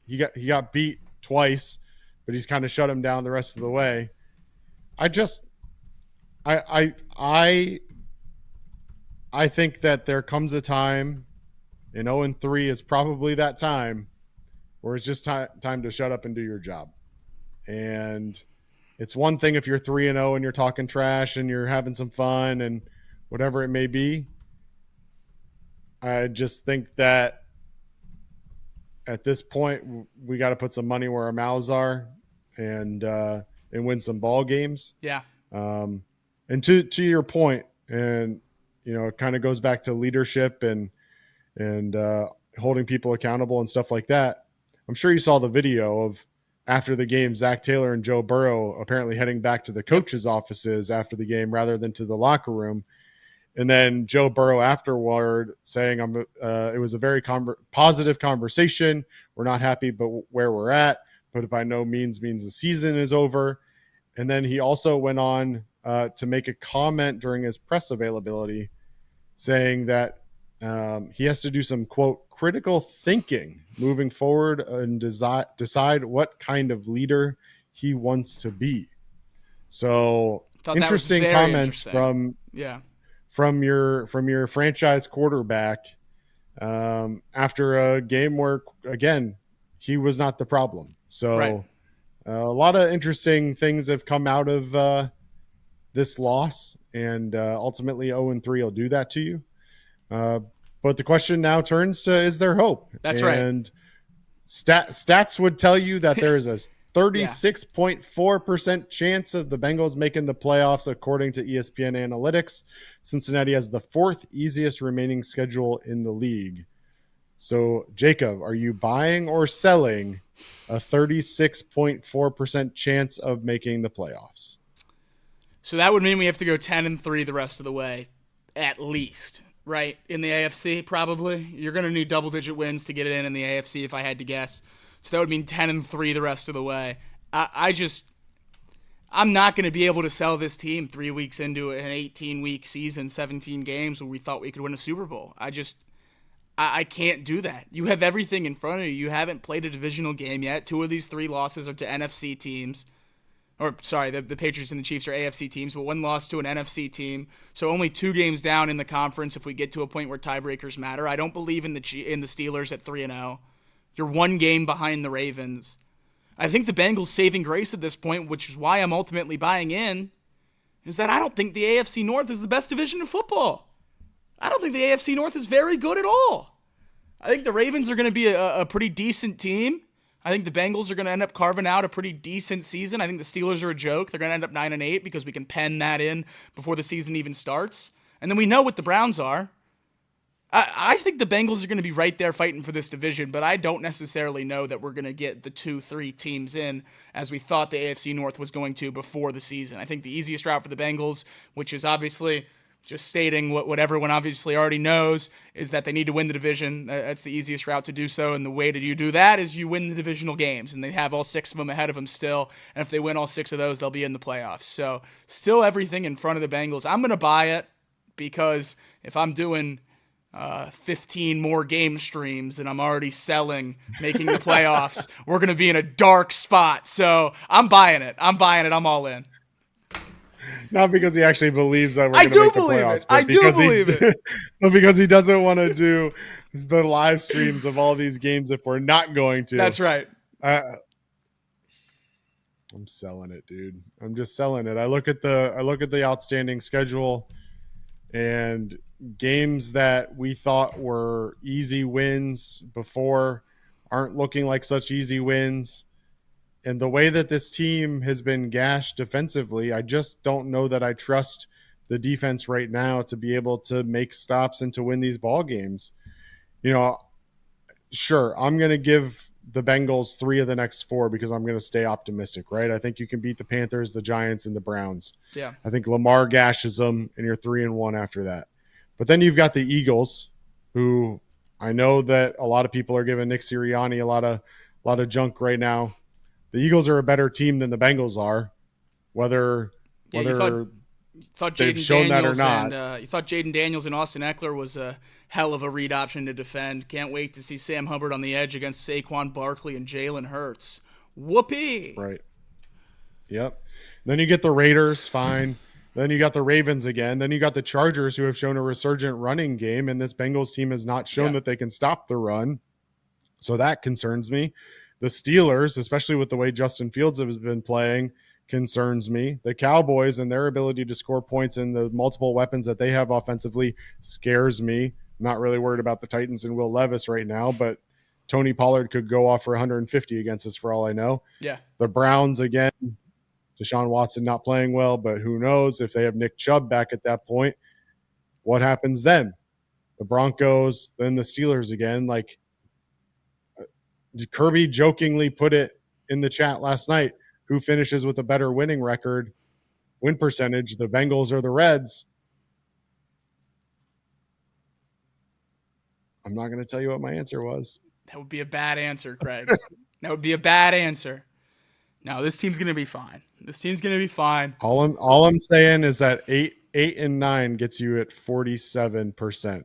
He got beat twice, but he's kind of shut him down the rest of the way. I think that there comes a time, and 0-3 is probably that time, where it's just time to shut up and do your job. And it's one thing if you're 3-0 and you're talking trash and you're having some fun and whatever it may be. I just think that at this point we got to put some money where our mouths are and win some ball games. Yeah. And to your point, and it kind of goes back to leadership and holding people accountable and stuff like that. I'm sure you saw the video of after the game, Zach Taylor and Joe Burrow apparently heading back to the coaches' offices after the game rather than to the locker room. And then Joe Burrow afterward saying, it was a very positive conversation. We're not happy but where we're at, but it by no means the season is over. And then he also went on to make a comment during his press availability saying that he has to do some, quote, critical thinking moving forward and decide what kind of leader he wants to be. So interesting comments from your franchise quarterback after a game where, again, he was not the problem. So a lot of interesting things have come out of this loss, and ultimately 0-3 will do that to you. But the question now turns to, is there hope? That's right. And stats would tell you that there is a 36.4% chance of the Bengals making the playoffs, according to ESPN Analytics. Cincinnati has the fourth easiest remaining schedule in the league. So, Jacob, are you buying or selling a 36.4% chance of making the playoffs? So that would mean we have to go 10-3 the rest of the way, at least, right? In the AFC, probably. You're going to need double-digit wins to get it in the AFC, if I had to guess. So that would mean 10-3 the rest of the way. I'm not going to be able to sell this team 3 weeks into an 18-week season, 17 games, where we thought we could win a Super Bowl. I can't do that. You have everything in front of you. You haven't played a divisional game yet. 2 of these 3 losses are to NFC teams. Or, sorry, the Patriots and the Chiefs are AFC teams, but 1 loss to an NFC team. So only 2 games down in the conference if we get to a point where tiebreakers matter. I don't believe in the Steelers at 3-0. You're 1 game behind the Ravens. I think the Bengals' saving grace at this point, which is why I'm ultimately buying in, is that I don't think the AFC North is the best division in football. I don't think the AFC North is very good at all. I think the Ravens are going to be a pretty decent team. I think the Bengals are going to end up carving out a pretty decent season. I think the Steelers are a joke. They're going to end up 9-8 because we can pen that in before the season even starts. And then we know what the Browns are. I think the Bengals are going to be right there fighting for this division, but I don't necessarily know that we're going to get the 2-3 teams in as we thought the AFC North was going to before the season. I think the easiest route for the Bengals, which is obviously just stating what everyone obviously already knows, is that they need to win the division. That's the easiest route to do so, and the way that you do that is you win the divisional games, and they have all 6 of them ahead of them still, and if they win all 6 of those, they'll be in the playoffs. So still everything in front of the Bengals. I'm going to buy it because if I'm doing 15 more game streams and I'm already selling making the playoffs, we're going to be in a dark spot. So I'm buying it. I'm all in. Not because he actually believes that we're going to make the playoffs. I do believe it. But because he doesn't want to do the live streams of all these games if we're not going to. That's right. I'm selling it, dude. I'm just selling it. I look at the outstanding schedule, and games that we thought were easy wins before aren't looking like such easy wins. And the way that this team has been gashed defensively, I just don't know that I trust the defense right now to be able to make stops and to win these ball games. Sure, I'm going to give the Bengals 3 of the next 4 because I'm going to stay optimistic, right? I think you can beat the Panthers, the Giants, and the Browns. Yeah. I think Lamar gashes them, and you're 3-1 after that. But then you've got the Eagles, who I know that a lot of people are giving Nick Sirianni a lot of junk right now. The Eagles are a better team than the Bengals are, whether you thought they've shown that or not. You thought Jaden Daniels and Austin Eckler was a hell of a read option to defend. Can't wait to see Sam Hubbard on the edge against Saquon Barkley and Jalen Hurts. Whoopee! Right. Yep. Then you get the Raiders, fine. Then you got the Ravens again. Then you got the Chargers, who have shown a resurgent running game, and this Bengals team has not shown that they can stop the run. So that concerns me. The Steelers, especially with the way Justin Fields has been playing, concerns me. The Cowboys and their ability to score points and the multiple weapons that they have offensively scares me. I'm not really worried about the Titans and Will Levis right now, but Tony Pollard could go off for 150 against us for all I know. Yeah. The Browns, again, Deshaun Watson not playing well, but who knows if they have Nick Chubb back at that point, what happens then? The Broncos, then the Steelers again. Like, Kirby jokingly put it in the chat last night, who finishes with a better win percentage, the Bengals or the Reds? I'm not going to tell you what my answer was. That would be a bad answer, Craig. That would be a bad answer. No, this team's going to be fine. This team's going to be fine. All I'm saying is that 8 and 9 gets you at 47%.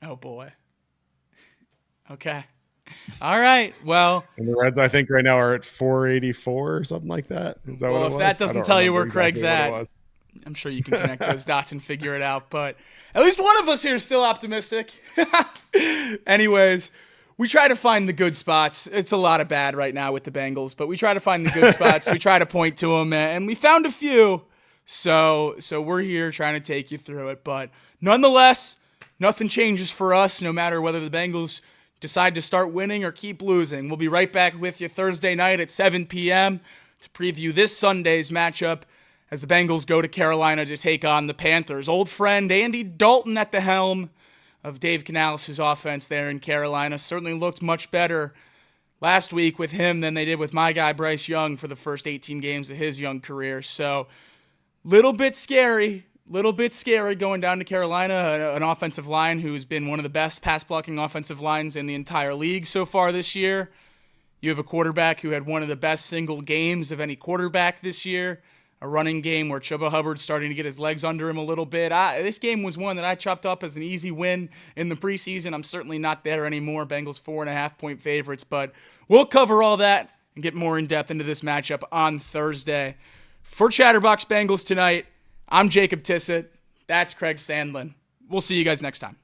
Oh boy. Okay. All right. Well, and the Reds, I think right now are at 484 or something like that. Is that what it was? If that doesn't tell you where Craig's exactly at, I'm sure you can connect those dots and figure it out. But at least one of us here is still optimistic. Anyways, we try to find the good spots. It's a lot of bad right now with the Bengals, but we try to find the good spots. We try to point to them, and we found a few. So we're here trying to take you through it. But nonetheless, nothing changes for us, no matter whether the Bengals decide to start winning or keep losing. We'll be right back with you Thursday night at 7 p.m. to preview this Sunday's matchup as the Bengals go to Carolina to take on the Panthers. Old friend Andy Dalton at the helm of Dave Canales' offense there in Carolina. Certainly looked much better last week with him than they did with my guy Bryce Young for the first 18 games of his young career. So little bit scary going down to Carolina, an offensive line who's been one of the best pass-blocking offensive lines in the entire league so far this year. You have a quarterback who had one of the best single games of any quarterback this year, a running game where Chuba Hubbard's starting to get his legs under him a little bit. This game was one that I chopped up as an easy win in the preseason. I'm certainly not there anymore. Bengals 4.5-point favorites, but we'll cover all that and get more in-depth into this matchup on Thursday. For Chatterbox Bengals tonight, I'm Jacob Tissett. That's Craig Sandlin. We'll see you guys next time.